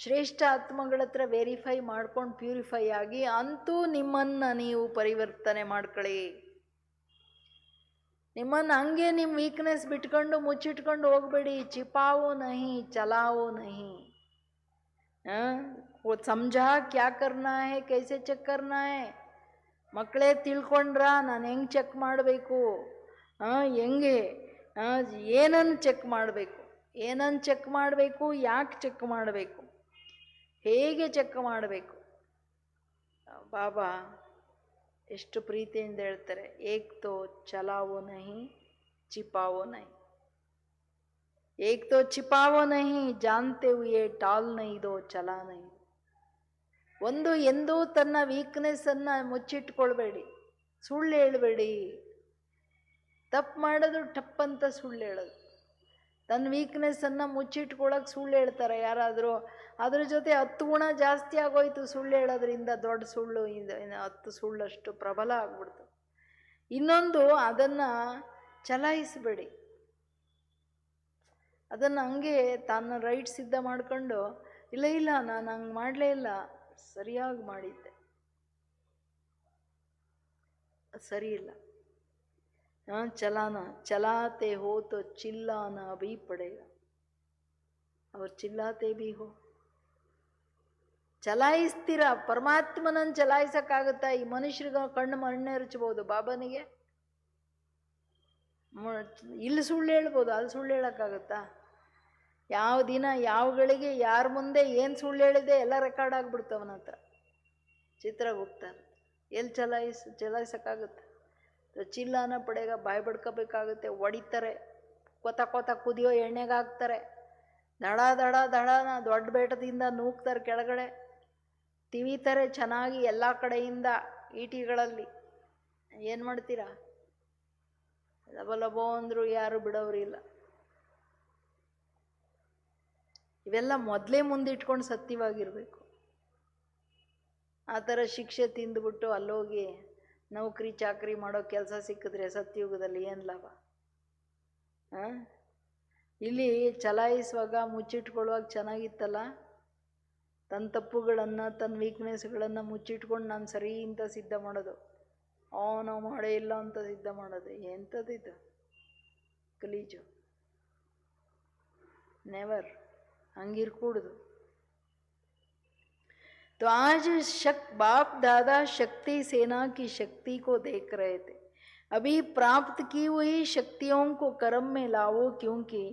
ಶ್ರೇಷ್ಠ ಆತ್ಮಗಳ ಹತ್ರ ವೆರಿಫೈ ಮಾಡ್ಕೊಂಡು ಪ್ಯೂರಿಫೈ ಆಗಿ ಅಂತೂ ನಿಮ್ಮನ್ನು ನೀವು ಪರಿವರ್ತನೆ ಮಾಡ್ಕೊಳ್ಳಿ. ನಿಮ್ಮನ್ನು ಹಂಗೆ ನಿಮ್ಮ ವೀಕ್ನೆಸ್ ಬಿಟ್ಕೊಂಡು ಮುಚ್ಚಿಟ್ಕೊಂಡು ಹೋಗಬೇಡಿ. ಚಿಪಾವೋ ನಹಿ, ಚಲಾವೋ ನಹಿ. ಸಮझा क्या करना है, कैसे ಚೆಕ್ करना है. ಮಕ್ಕಳೇ ತಿಳ್ಕೊಂಡ್ರ ನಾನು ಹೆಂಗೆ ಚೆಕ್ ಮಾಡಬೇಕು, ಹೆಂಗೆ ಏನನ್ನು ಚೆಕ್ ಮಾಡಬೇಕು, ಯಾಕೆ ಚೆಕ್ ಮಾಡಬೇಕು, ಹೇಗೆ ಚೆಕ್ ಮಾಡಬೇಕು. ಬಾಬಾ ಎಷ್ಟು ಪ್ರೀತಿಯಿಂದ ಹೇಳ್ತಾರೆ, ಏಕ್ ತೋ ಚಲಾವೋ ನಹಿ, ಚಿಪಾವೋ ನಹಿ. ಏಕ್ ತೋ ಚಿಪಾವೋ ನಹಿ, ಜಾನ್ತೆ ಹುಯೇ ಟಾಲ್ ನಹಿ ದೋ ಚಲಾ ನಹಿ. ಒಂದು ಎಂದೂ ತನ್ನ ವೀಕ್ನೆಸ್ಸನ್ನು ಮುಚ್ಚಿಟ್ಕೊಳ್ಬೇಡಿ, ಸುಳ್ಳು ಹೇಳಬೇಡಿ. ತಪ್ಪು ಮಾಡೋದು ಟಪ್ಪಂತ ಸುಳ್ಳು ಹೇಳೋದು. ತನ್ನ ವೀಕ್ನೆಸ್ಸನ್ನು ಮುಚ್ಚಿಟ್ಕೊಳ್ಳೋಕೆ ಸುಳ್ಳು ಹೇಳ್ತಾರೆ ಯಾರಾದರೂ. ಅದ್ರ ಜೊತೆ 10 ಗುಣ ಜಾಸ್ತಿ ಆಗೋಯ್ತು ಸುಳ್ಳು ಹೇಳೋದ್ರಿಂದ. ದೊಡ್ಡ ಸುಳ್ಳು 10 ಸುಳ್ಳಷ್ಟು ಪ್ರಬಲ ಆಗ್ಬಿಡ್ತು. ಇನ್ನೊಂದು, ಅದನ್ನು ಚಲಾಯಿಸಬೇಡಿ. ಅದನ್ನು ಹಂಗೆ ತಾನು ರೈಟ್ ಸಿದ್ಧ ಮಾಡ್ಕೊಂಡು ಇಲ್ಲ ಇಲ್ಲ ನಾನು ಹಂಗೆ ಮಾಡಲೇ ಇಲ್ಲ, ಸರಿಯಾಗಿ ಮಾಡಿದ್ದೆ, ಸರಿ ಇಲ್ಲ. ಚಲಾನ ಚಲಾತೆ ಹೋ ತೋ ಚಿಲ್ಲಾನ ಅಭಿ ಪಡೇಗ, ಅವ್ರು ಚಿಲ್ಲಾತೆ ಬಿ ಹೋ. ಚಲಾಯಿಸ್ತೀರ, ಪರಮಾತ್ಮನನ್ನು ಚಲಾಯಿಸಕ್ಕಾಗುತ್ತಾ? ಈ ಮನುಷ್ಯರಿಗೆ ಕಣ್ಣು ಮಣ್ಣೆರಚ್ಬೋದು, ಬಾಬನಿಗೆ ಇಲ್ಲಿ ಸುಳ್ಳು ಹೇಳ್ಬೋದು, ಅಲ್ಲಿ ಸುಳ್ಳು ಹೇಳೋಕ್ಕಾಗುತ್ತಾ? ಯಾವ ದಿನ ಯಾವ ಗಳಿಗೆ ಯಾರ ಮುಂದೆ ಏನು ಸುಳ್ಳು ಹೇಳಿದೆ ಎಲ್ಲ ರೆಕಾರ್ಡ್ ಆಗಿಬಿಡ್ತು ಅವನ ಹತ್ರ, ಚಿತ್ರಗುಪ್ತ. ಎಲ್ಲಿ ಚಲಾಯಿಸೋಕ್ಕಾಗುತ್ತೆ? ಚಿಲ್ಲಾನ ಪಡೆಗ ಬಾಯಿ ಬಡ್ಕೋಬೇಕಾಗುತ್ತೆ, ಹೊಡಿತಾರೆ, ಕೊತ ಕುದಿಯೋ ಎಣ್ಣೆಗೆ ಹಾಕ್ತಾರೆ, ದಡ ದಡ ದಡನ ದೊಡ್ಡ ಬೇಟದಿಂದ ನೂಕ್ತಾರೆ, ಕೆಳಗಡೆ ತಿವಿತಾರೆ ಚೆನ್ನಾಗಿ ಎಲ್ಲ ಕಡೆಯಿಂದ ಈಟಿಗಳಲ್ಲಿ. ಏನು ಮಾಡ್ತೀರಾ? ಲಬೋ ಅಂದರೂ ಯಾರು ಬಿಡೋರಿಲ್ಲ. ಇವೆಲ್ಲ ಮೊದಲೇ ಮುಂದಿಟ್ಕೊಂಡು ಸತ್ಯವಾಗಿರಬೇಕು. ಆ ಥರ ಶಿಕ್ಷೆ ತಿಂದುಬಿಟ್ಟು ಅಲ್ಲೋಗಿ ನೌಕರಿ ಚಾಕರಿ ಮಾಡೋ ಕೆಲಸ ಸಿಕ್ಕಿದ್ರೆ ಸತ್ಯಯುಗದಲ್ಲಿ ಏನು ಲಾಭ? ಇಲ್ಲಿ ಚಲಾಯಿಸುವಾಗ ಮುಚ್ಚಿಟ್ಕೊಳ್ಳುವಾಗ ಚೆನ್ನಾಗಿತ್ತಲ್ಲ, ತನ್ನ ತಪ್ಪುಗಳನ್ನು ತನ್ನ ವೀಕ್ನೆಸ್ಗಳನ್ನು ಮುಚ್ಚಿಟ್ಕೊಂಡು ನಾನು ಸರಿ ಅಂತ ಸಿದ್ಧ ಮಾಡೋದು, ನಾವು ಮಾಡೇ ಇಲ್ಲ ಅಂತ ಸಿದ್ಧ ಮಾಡೋದು. ಎಂಥದ್ದಿದ್ದು ಗಲೀಜು. नेवर हंगिरकूडदु। तो आज बाप दादा शक्ति सेना की शक्ति को देख रहे थे। अभी प्राप्त की हुई शक्तियों को कर्म में लाओ, क्योंकि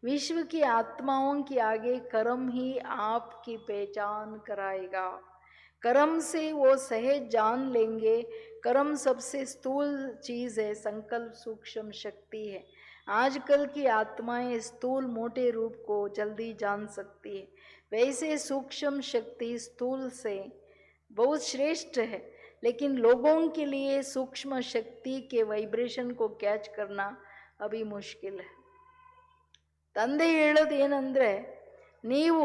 विश्व की आत्माओं के आगे कर्म ही आपकी पहचान कराएगा। कर्म से वो सहज जान लेंगे। कर्म सबसे स्थूल चीज़ है, संकल्प सूक्ष्म शक्ति है। आजकल की आत्माएं स्थूल मोटे रूप को जल्दी जान सकती है, वैसे सूक्ष्म शक्ति स्थूल से बहुत श्रेष्ठ है, लेकिन लोगों के लिए सूक्ष्म शक्ति के वाइब्रेशन को कैच करना अभी मुश्किल है। ತಂದೆ ಹೇಳೋದೇನೆಂದರೆ, ನೀವು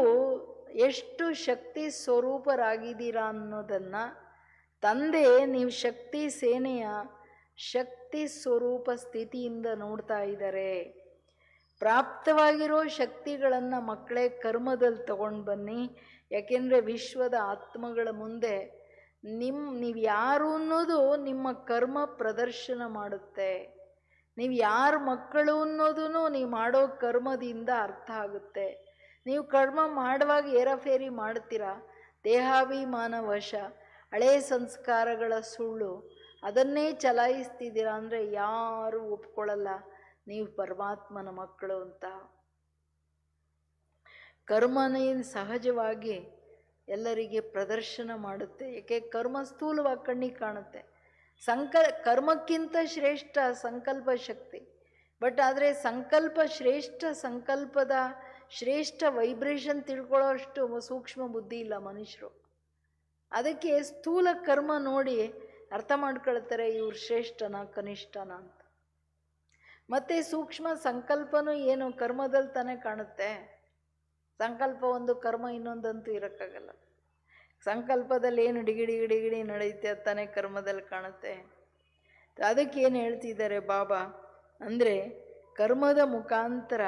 ಎಷ್ಟು ಶಕ್ತಿ ಸ್ವರೂಪರಾಗಿದ್ದೀರಾ ಅನ್ನೋದನ್ನು ತಂದೆ ನೀವು ಶಕ್ತಿ ಸೇನೆಯ ಶಕ್ತಿ ಸ್ವರೂಪ ಸ್ಥಿತಿಯಿಂದ ನೋಡ್ತಾ ಇದ್ದಾರೆ. ಪ್ರಾಪ್ತವಾಗಿರೋ ಶಕ್ತಿಗಳನ್ನು ಮಕ್ಕಳೇ ಕರ್ಮದಲ್ಲಿ ತಗೊಂಡು ಬನ್ನಿ. ಯಾಕೆಂದರೆ ವಿಶ್ವದ ಆತ್ಮಗಳ ಮುಂದೆ ನೀವು ಯಾರು ಅನ್ನೋದು ನಿಮ್ಮ ಕರ್ಮ ಪ್ರದರ್ಶನ ಮಾಡುತ್ತೆ. ನೀವು ಯಾರ ಮಕ್ಕಳು ಅನ್ನೋದೂ ನೀವು ಮಾಡೋ ಕರ್ಮದಿಂದ ಅರ್ಥ ಆಗುತ್ತೆ. ನೀವು ಕರ್ಮ ಮಾಡುವಾಗ ಏರಫೇರಿ ಮಾಡ್ತೀರಾ, ದೇಹಾಭಿಮಾನ ವಶ, ಹಳೇ ಸಂಸ್ಕಾರಗಳ ಸುಳ್ಳು, ಅದನ್ನೇ ಚಲಾಯಿಸ್ತಿದ್ದೀರಾ ಅಂದರೆ ಯಾರೂ ಒಪ್ಕೊಳ್ಳಲ್ಲ ನೀವು ಪರಮಾತ್ಮನ ಮಕ್ಕಳು ಅಂತ. ಕರ್ಮನೇ ಸಹಜವಾಗಿ ಎಲ್ಲರಿಗೆ ಪ್ರದರ್ಶನ ಮಾಡುತ್ತೆ. ಏಕೆ? ಕರ್ಮ ಸ್ಥೂಲವಾಗಿ ಕಣ್ಣಿಗೆ ಕಾಣುತ್ತೆ. ಕರ್ಮಕ್ಕಿಂತ ಶ್ರೇಷ್ಠ ಸಂಕಲ್ಪ ಶಕ್ತಿ. ಬಟ್ ಆದರೆ ಸಂಕಲ್ಪ ಶ್ರೇಷ್ಠ, ಸಂಕಲ್ಪದ ಶ್ರೇಷ್ಠ ವೈಬ್ರೇಷನ್ ತಿಳ್ಕೊಳ್ಳೋ ಅಷ್ಟು ಸೂಕ್ಷ್ಮ ಬುದ್ಧಿ ಇಲ್ಲ ಮನುಷ್ಯರು. ಅದಕ್ಕೆ ಸ್ಥೂಲ ಕರ್ಮ ನೋಡಿ ಅರ್ಥ ಮಾಡ್ಕೊಳ್ತಾರೆ ಇವ್ರು ಶ್ರೇಷ್ಠನ ಕನಿಷ್ಠನ ಅಂತ. ಮತ್ತು ಸೂಕ್ಷ್ಮ ಸಂಕಲ್ಪನೂ ಏನು ಕರ್ಮದಲ್ಲಿ ತಾನೇ ಕಾಣುತ್ತೆ. ಸಂಕಲ್ಪ ಒಂದು, ಕರ್ಮ ಇನ್ನೊಂದಂತೂ ಇರೋಕ್ಕಾಗಲ್ಲ. ಸಂಕಲ್ಪದಲ್ಲಿ ಏನು ಡಿಗಿಡಿ ನಡೆಯುತ್ತೆ ಅದು ತಾನೇ ಕರ್ಮದಲ್ಲಿ ಕಾಣುತ್ತೆ. ಅದಕ್ಕೇನು ಹೇಳ್ತಿದ್ದಾರೆ ಬಾಬಾ ಅಂದರೆ, ಕರ್ಮದ ಮುಖಾಂತರ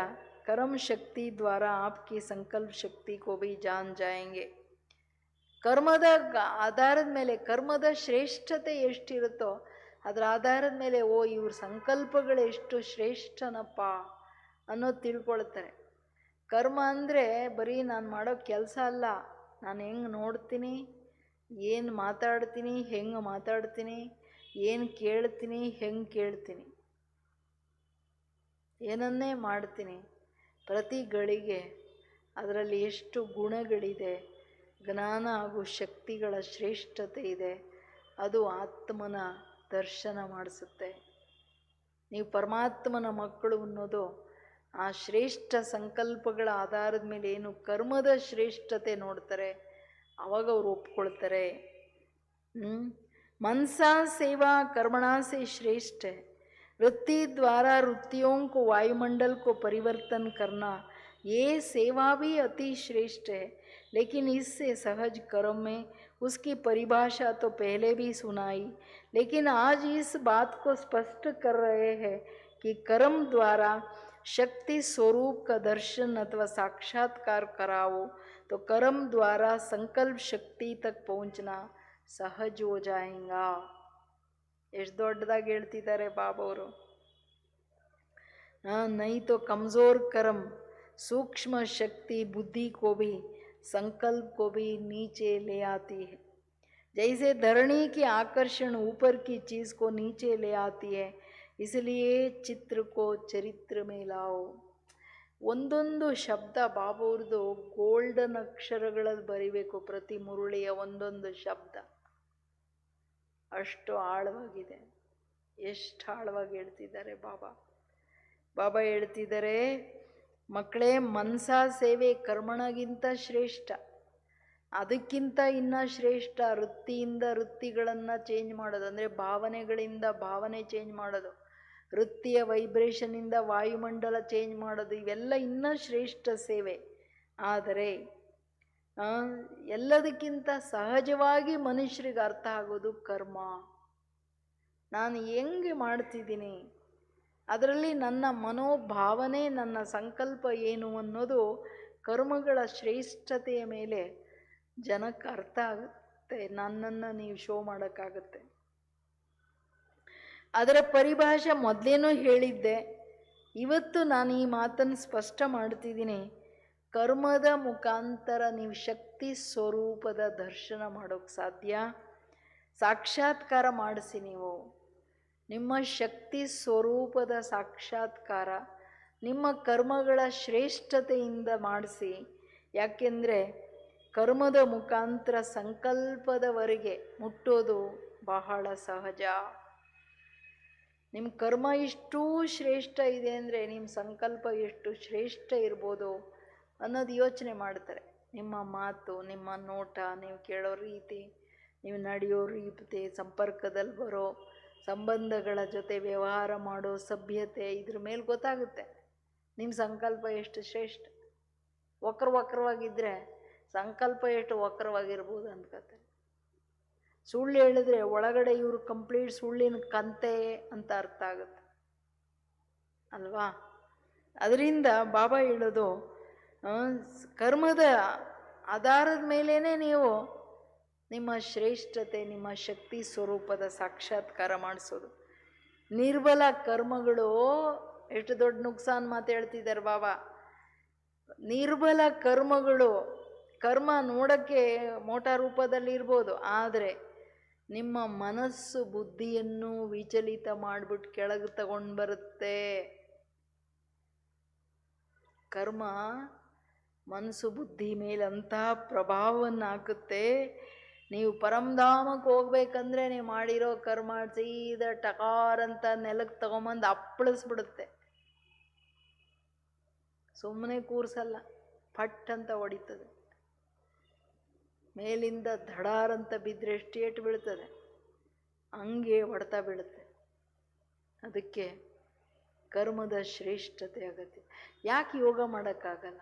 ಕರ್ಮ ಶಕ್ತಿ ದ್ವಾರ ಆಪ್ಕಿ ಸಂಕಲ್ಪ ಶಕ್ತಿ ಕೋ ಭಿ ಜಾನ್ ಜಾಯೆಂಗೆ. ಕರ್ಮದ ಆಧಾರದ ಮೇಲೆ, ಕರ್ಮದ ಶ್ರೇಷ್ಠತೆ ಎಷ್ಟಿರುತ್ತೋ ಅದರ ಆಧಾರದ ಮೇಲೆ ಓ ಇವ್ರ ಸಂಕಲ್ಪಗಳು ಎಷ್ಟು ಶ್ರೇಷ್ಠನಪ್ಪ ಅನ್ನೋದು ತಿಳ್ಕೊಳ್ತಾರೆ. ಕರ್ಮ ಅಂದರೆ ಬರೀ ನಾನು ಮಾಡೋ ಕೆಲಸ ಅಲ್ಲ, ನಾನು ಹೆಂಗೆ ನೋಡ್ತೀನಿ, ಏನು ಮಾತಾಡ್ತೀನಿ, ಹೆಂಗೆ ಮಾತಾಡ್ತೀನಿ, ಏನು ಕೇಳ್ತೀನಿ, ಹೆಂಗೆ ಕೇಳ್ತೀನಿ, ಏನನ್ನೇ ಮಾಡ್ತೀನಿ, ಪ್ರತಿ ಗಳಿಗೆ ಅದರಲ್ಲಿ ಎಷ್ಟು ಗುಣಗಳಿದೆ, ಜ್ಞಾನ ಹಾಗೂ ಶಕ್ತಿಗಳ ಶ್ರೇಷ್ಠತೆ ಇದೆ, ಅದು ಆತ್ಮನ ದರ್ಶನ ಮಾಡಿಸುತ್ತೆ. ನೀವು ಪರಮಾತ್ಮನ ಮಕ್ಕಳು ಅನ್ನೋದು ಆ ಶ್ರೇಷ್ಠ ಸಂಕಲ್ಪಗಳ ಆಧಾರದ ಮೇಲೆ ಏನು ಕರ್ಮದ ಶ್ರೇಷ್ಠತೆ ನೋಡ್ತಾರೆ, ಅವಾಗ ಅವ್ರು ಒಪ್ಕೊಳ್ತಾರೆ. मनसा सेवा कर्मणा से श्रेष्ठ है। वृत्ति द्वारा वृत्तियों को वायुमंडल को परिवर्तन करना, ये सेवा भी अति श्रेष्ठ है, लेकिन इससे सहज कर्म में उसकी परिभाषा तो पहले भी सुनाई, लेकिन आज इस बात को स्पष्ट कर रहे हैं कि कर्म द्वारा शक्ति स्वरूप का दर्शन अथवा साक्षात्कार कराओ तो कर्म द्वारा संकल्प शक्ति तक पहुंचना सहज हो जाएगा. ಎಷ್ಟು ದೊಡ್ಡದಾಗಿ ಹೇಳ್ತಿದ್ದಾರೆ ಬಾಬವರು. नहीं तो कमजोर कर्म सूक्ष्म शक्ति बुद्धि को भी संकल्प को भी नीचे ले आती है. जैसे धरणी की आकर्षण ऊपर की चीज को नीचे ले आती है, इसलिए चित्र को चरित्र में लाओ. ಒಂದೊಂದು ಶಬ್ದ ಬಾಬವ್ರದ್ದು ಗೋಲ್ಡನ್ ಅಕ್ಷರಗಳಲ್ಲಿ ಬರಿಬೇಕು. ಪ್ರತಿ ಮುರುಳಿಯ ಒಂದೊಂದು ಶಬ್ದ ಅಷ್ಟು ಆಳವಾಗಿದೆ. ಎಷ್ಟು ಆಳವಾಗಿ ಹೇಳ್ತಿದ್ದಾರೆ ಬಾಬಾ. ಬಾಬಾ ಹೇಳ್ತಿದ್ದಾರೆ, ಮಕ್ಕಳೇ, ಮನಸಾ ಸೇವೆ ಕರ್ಮಣಗಿಂತ ಶ್ರೇಷ್ಠ, ಅದಕ್ಕಿಂತ ಇನ್ನ ಶ್ರೇಷ್ಠ ವೃತ್ತಿಯಿಂದ ವೃತ್ತಿಗಳನ್ನು ಚೇಂಜ್ ಮಾಡೋದು, ಅಂದರೆ ಭಾವನೆಗಳಿಂದ ಭಾವನೆ ಚೇಂಜ್ ಮಾಡೋದು, ವೃತ್ತಿಯ ವೈಬ್ರೇಷನಿಂದ ವಾಯುಮಂಡಲ ಚೇಂಜ್ ಮಾಡೋದು, ಇವೆಲ್ಲ ಇನ್ನೂ ಶ್ರೇಷ್ಠ ಸೇವೆ. ಆದರೆ ಎಲ್ಲದಕ್ಕಿಂತ ಸಹಜವಾಗಿ ಮನುಷ್ಯರಿಗೆ ಅರ್ಥ ಆಗೋದು ಕರ್ಮ. ನಾನು ಹೆಂಗೆ ಮಾಡ್ತಿದ್ದೀನಿ, ಅದರಲ್ಲಿ ನನ್ನ ಮನೋಭಾವನೆ, ನನ್ನ ಸಂಕಲ್ಪ ಏನು ಅನ್ನೋದು ಕರ್ಮಗಳ ಶ್ರೇಷ್ಠತೆಯ ಮೇಲೆ ಜನಕ್ಕೆ ಅರ್ಥ ಆಗುತ್ತೆ. ನನ್ನನ್ನು ನೀವು ಶೋ ಮಾಡೋಕ್ಕಾಗತ್ತೆ. ಅದರ ಪರಿಭಾಷೆ ಮೊದಲೇನೂ ಹೇಳಿದ್ದೆ, ಇವತ್ತು ನಾನು ಈ ಮಾತನ್ನು ಸ್ಪಷ್ಟ ಮಾಡ್ತಿದ್ದೀನಿ. ಕರ್ಮದ ಮುಖಾಂತರ ನೀವು ಶಕ್ತಿ ಸ್ವರೂಪದ ದರ್ಶನ ಮಾಡೋಕ್ಕೆ ಸಾಧ್ಯ. ಸಾಕ್ಷಾತ್ಕಾರ ಮಾಡಿಸಿ. ನೀವು ನಿಮ್ಮ ಶಕ್ತಿ ಸ್ವರೂಪದ ಸಾಕ್ಷಾತ್ಕಾರ ನಿಮ್ಮ ಕರ್ಮಗಳ ಶ್ರೇಷ್ಠತೆಯಿಂದ ಮಾಡಿಸಿ. ಯಾಕೆಂದರೆ ಕರ್ಮದ ಮುಖಾಂತರ ಸಂಕಲ್ಪದವರೆಗೆ ಮುಟ್ಟೋದು ಬಹಳ ಸಹಜ. ನಿಮ್ಮ ಕರ್ಮ ಇಷ್ಟೂ ಶ್ರೇಷ್ಠ ಇದೆ ಅಂದರೆ ನಿಮ್ಮ ಸಂಕಲ್ಪ ಎಷ್ಟು ಶ್ರೇಷ್ಠ ಇರ್ಬೋದು ಅನ್ನೋದು ಯೋಚನೆ ಮಾಡ್ತಾರೆ. ನಿಮ್ಮ ಮಾತು, ನಿಮ್ಮ ನೋಟ, ನೀವು ಕೇಳೋ ರೀತಿ, ನೀವು ನಡೆಯೋ ರೀತಿ, ಸಂಪರ್ಕದಲ್ಲಿ ಬರೋ ಸಂಬಂಧಗಳ ಜೊತೆ ವ್ಯವಹಾರ ಮಾಡೋ ಸಭ್ಯತೆ, ಇದ್ರ ಮೇಲೆ ಗೊತ್ತಾಗುತ್ತೆ ನಿಮ್ಮ ಸಂಕಲ್ಪ ಎಷ್ಟು ಶ್ರೇಷ್ಠ. ವಕ್ರವಾಗಿದ್ದರೆ ಸಂಕಲ್ಪ ಎಷ್ಟು ವಕ್ರವಾಗಿರ್ಬೋದು ಅಂದ್ಕೊತಾರೆ. ಸುಳ್ಳು ಹೇಳಿದ್ರೆ ಒಳಗಡೆ ಇವರು ಕಂಪ್ಲೀಟ್ ಸುಳ್ಳಿನ ಕಂತೆ ಅಂತ ಅರ್ಥ ಆಗುತ್ತೆ ಅಲ್ವಾ. ಅದರಿಂದ ಬಾಬಾ ಹೇಳೋದು, ಕರ್ಮದ ಆಧಾರದ ಮೇಲೇ ನೀವು ನಿಮ್ಮ ಶ್ರೇಷ್ಠತೆ, ನಿಮ್ಮ ಶಕ್ತಿ ಸ್ವರೂಪದ ಸಾಕ್ಷಾತ್ಕಾರ ಮಾಡಿಸೋದು. ನಿರ್ಬಲ ಕರ್ಮಗಳು ಎಷ್ಟು ದೊಡ್ಡ ನುಕ್ಸಾನ್ ಮಾತು ಹೇಳ್ತಿದ್ದಾರೆ ಬಾಬಾ. ನಿರ್ಬಲ ಕರ್ಮಗಳು, ಕರ್ಮ ನೋಡೋಕ್ಕೆ ಮೋಟ ರೂಪದಲ್ಲಿ ಇರ್ಬೋದು, ಆದರೆ ನಿಮ್ಮ ಮನಸ್ಸು ಬುದ್ಧಿಯನ್ನು ವಿಚಲಿತ ಮಾಡಿಬಿಟ್ಟು ಕೆಳಗೆ ತಗೊಂಡು ಬರುತ್ತೆ. ಕರ್ಮ ಮನಸ್ಸು ಬುದ್ಧಿ ಮೇಲೆ ಅಂತಹ ಪ್ರಭಾವವನ್ನು ಹಾಕುತ್ತೆ. ನೀವು ಪರಮಧಾಮಕ್ಕೆ ಹೋಗ್ಬೇಕಂದ್ರೆ ನೀವು ಮಾಡಿರೋ ಕರ್ಮ ಸೀದಾ ಟಕಾರ ಅಂತ ನೆಲಕ್ಕೆ ತಗೊಂಬಂದು ಅಪ್ಪಳಿಸ್ಬಿಡುತ್ತೆ. ಸುಮ್ಮನೆ ಕೂರ್ಸಲ್ಲ, ಪಟ್ ಅಂತ ಹೊಡಿತದೆ. ಮೇಲಿಂದ ಧಡಾರಂತ ಬಿದ್ದರೆ ಎಷ್ಟು ಏಟು ಬೀಳ್ತದೆ, ಹಂಗೆ ಹೊಡ್ತಾ ಬೀಳುತ್ತೆ. ಅದಕ್ಕೆ ಕರ್ಮದ ಶ್ರೇಷ್ಠತೆ ಆಗತ್ತೆ. ಯಾಕೆ ಯೋಗ ಮಾಡೋಕ್ಕಾಗಲ್ಲ?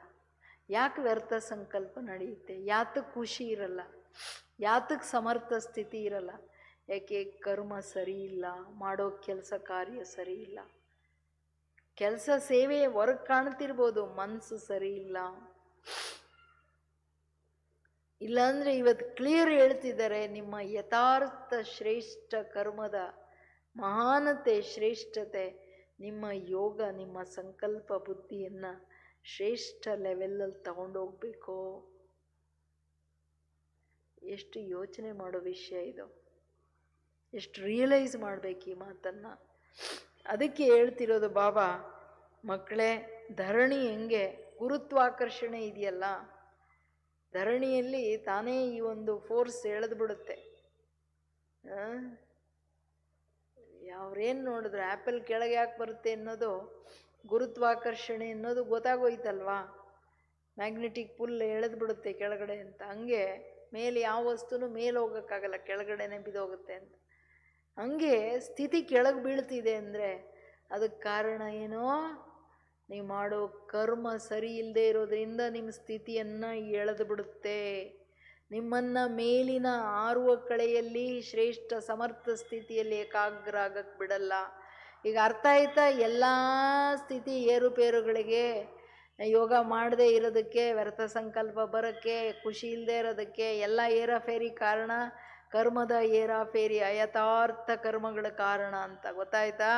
ಯಾಕೆ ವ್ಯರ್ಥ ಸಂಕಲ್ಪ ನಡೆಯುತ್ತೆ? ಯಾತಕ್ಕೆ ಖುಷಿ ಇರಲ್ಲ? ಯಾತಕ್ಕೆ ಸಮರ್ಥ ಸ್ಥಿತಿ ಇರಲ್ಲ? ಯಾಕೆ ಕರ್ಮ ಸರಿ ಇಲ್ಲ, ಮಾಡೋ ಕೆಲಸ ಕಾರ್ಯ ಸರಿ ಇಲ್ಲ. ಕೆಲಸ ಸೇವೆ ಹೊರಗೆ ಕಾಣ್ತಿರ್ಬೋದು, ಮನಸ್ಸು ಸರಿ ಇಲ್ಲ. ಇಲ್ಲಾಂದರೆ ಇವತ್ತು ಕ್ಲಿಯರ್ ಹೇಳ್ತಿದ್ದಾರೆ, ನಿಮ್ಮ ಯಥಾರ್ಥ ಶ್ರೇಷ್ಠ ಕರ್ಮದ ಮಹಾನತೆ, ಶ್ರೇಷ್ಠತೆ ನಿಮ್ಮ ಯೋಗ, ನಿಮ್ಮ ಸಂಕಲ್ಪ ಬುದ್ಧಿಯನ್ನು ಶ್ರೇಷ್ಠ ಲೆವೆಲ್ಲಲ್ಲಿ ತಗೊಂಡೋಗ್ಬೇಕು. ಎಷ್ಟು ಯೋಚನೆ ಮಾಡೋ ವಿಷಯ ಇದು, ಎಷ್ಟು ರಿಯಲೈಸ್ ಮಾಡಬೇಕು ಈ ಮಾತನ್ನು. ಅದಕ್ಕೆ ಹೇಳ್ತಿರೋದು ಬಾಬಾ, ಮಕ್ಕಳೇ, ಧರಣಿ ಹೆಂಗೆ ಗುರುತ್ವಾಕರ್ಷಣೆ ಇದೆಯಲ್ಲ, ಧರಣಿಯಲ್ಲಿ ತಾನೇ ಈ ಒಂದು ಫೋರ್ಸ್ ಎಳೆದು ಬಿಡುತ್ತೆ. ಯಾವ್ರೇನು ನೋಡಿದ್ರು ಆ್ಯಪಲ್ ಕೆಳಗೆ ಯಾಕೆ ಬರುತ್ತೆ ಅನ್ನೋದು ಗುರುತ್ವಾಕರ್ಷಣೆ ಅನ್ನೋದು ಗೊತ್ತಾಗೋಯ್ತಲ್ವಾ. ಮ್ಯಾಗ್ನೆಟಿಕ್ ಪುಲ್ ಎಳೆದು ಬಿಡುತ್ತೆ ಕೆಳಗಡೆ ಅಂತ. ಹಂಗೆ ಮೇಲೆ ಯಾವ ವಸ್ತುನೂ ಮೇಲೆ ಹೋಗೋಕ್ಕಾಗಲ್ಲ, ಕೆಳಗಡೆನೆ ಬಿದ್ದೋಗುತ್ತೆ ಅಂತ. ಹಂಗೆ ಸ್ಥಿತಿ ಕೆಳಗೆ ಬೀಳ್ತಿದೆ ಅಂದರೆ ಅದಕ್ಕೆ ಕಾರಣ ಏನೋ, ನೀವು ಮಾಡೋ ಕರ್ಮ ಸರಿ ಇಲ್ಲದೆ ಇರೋದ್ರಿಂದ ನಿಮ್ಮ ಸ್ಥಿತಿಯನ್ನು ಎಳೆದು ಬಿಡುತ್ತೆ. ನಿಮ್ಮನ್ನು ಮೇಲಿನ ಆರುವ ಕಳೆಯಲ್ಲಿ ಶ್ರೇಷ್ಠ ಸಮರ್ಥ ಸ್ಥಿತಿಯಲ್ಲಿ ಏಕಾಗ್ರ ಆಗಕ್ಕೆ ಬಿಡಲ್ಲ. ಈಗ ಅರ್ಥ ಆಯ್ತಾ? ಎಲ್ಲ ಸ್ಥಿತಿ ಏರುಪೇರುಗಳಿಗೆ, ಯೋಗ ಮಾಡದೇ ಇರೋದಕ್ಕೆ, ವ್ಯರ್ಥ ಸಂಕಲ್ಪ ಬರೋಕ್ಕೆ, ಖುಷಿ ಇಲ್ಲದೆ ಇರೋದಕ್ಕೆ ಎಲ್ಲ ಏರಾಫೇರಿ ಕಾರಣ ಕರ್ಮದ ಏರಾಫೇರಿ, ಅಯಥಾರ್ಥ ಕರ್ಮಗಳ ಕಾರಣ ಅಂತ ಗೊತ್ತಾಯ್ತಾ?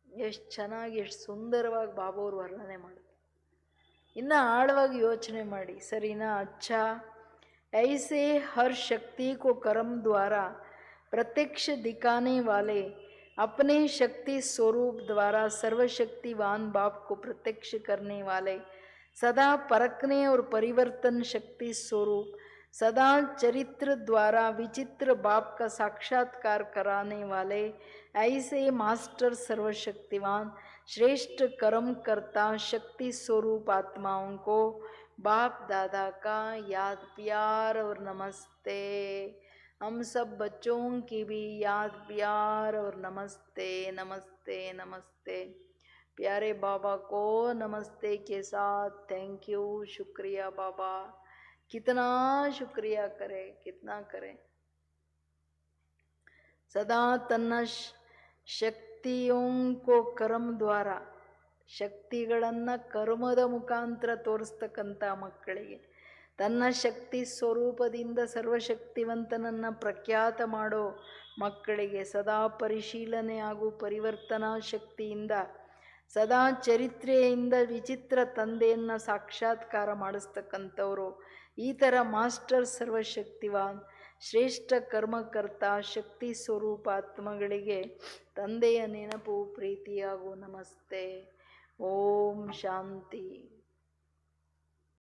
ಎಷ್ಟು ಚೆನ್ನಾಗಿ, ಎಷ್ಟು ಸುಂದರವಾಗಿ ಬಾಬಾವ್ರು ವರ್ಣನೆ ಮಾಡಿದ್ರು. ಇನ್ನು ಆಳವಾಗಿ ಯೋಚನೆ ಮಾಡಿ, ಸರಿನಾ? ಅಚ್ಚಾ ऐसे हर शक्ति को कर्म द्वारा प्रत्यक्ष दिखाने वाले अपने शक्ति स्वरूप द्वारा सर्वशक्तिवान बाप को प्रत्यक्ष करने वाले, सदा परखने और परिवर्तन शक्ति स्वरूप, सदा चरित्र द्वारा विचित्र बाप का साक्षात्कार कराने वाले ऐसे मास्टर सर्वशक्तिवान श्रेष्ठ कर्म करता शक्ति स्वरूप आत्माओं को बाप दादा का याद प्यार और नमस्ते। हम सब बच्चों की भी याद प्यार और नमस्ते नमस्ते नमस्ते। प्यारे बाबा को नमस्ते के साथ थैंक यू, शुक्रिया बाबा। कितना शुक्रिया करें, कितना करें। सदा तन्न शक्तियों को कर्म द्वारा, ಶಕ್ತಿಗಳನ್ನು ಕರ್ಮದ ಮುಖಾಂತರ ತೋರಿಸ್ತಕ್ಕಂಥ ಮಕ್ಕಳಿಗೆ, ತನ್ನ ಶಕ್ತಿ ಸ್ವರೂಪದಿಂದ ಸರ್ವಶಕ್ತಿವಂತನನ್ನು ಪ್ರಖ್ಯಾತ ಮಾಡೋ ಮಕ್ಕಳಿಗೆ, ಸದಾ ಪರಿಶೀಲನೆ ಹಾಗೂ ಪರಿವರ್ತನಾ ಶಕ್ತಿಯಿಂದ, ಸದಾ ಚರಿತ್ರೆಯಿಂದ ವಿಚಿತ್ರ ತಂದೆಯನ್ನು ಸಾಕ್ಷಾತ್ಕಾರ ಮಾಡಿಸ್ತಕ್ಕಂಥವ್ರು, ಈ ಥರ ಮಾಸ್ಟರ್ ಸರ್ವಶಕ್ತಿವಾನ್ ಶ್ರೇಷ್ಠ ಕರ್ಮಕರ್ತ ಶಕ್ತಿ ಸ್ವರೂಪಾತ್ಮಗಳಿಗೆ ತಂದೆಯ ನೆನಪು, ಪ್ರೀತಿ ಹಾಗೂ ನಮಸ್ತೆ. ಓಂ ಶಾಂತಿ.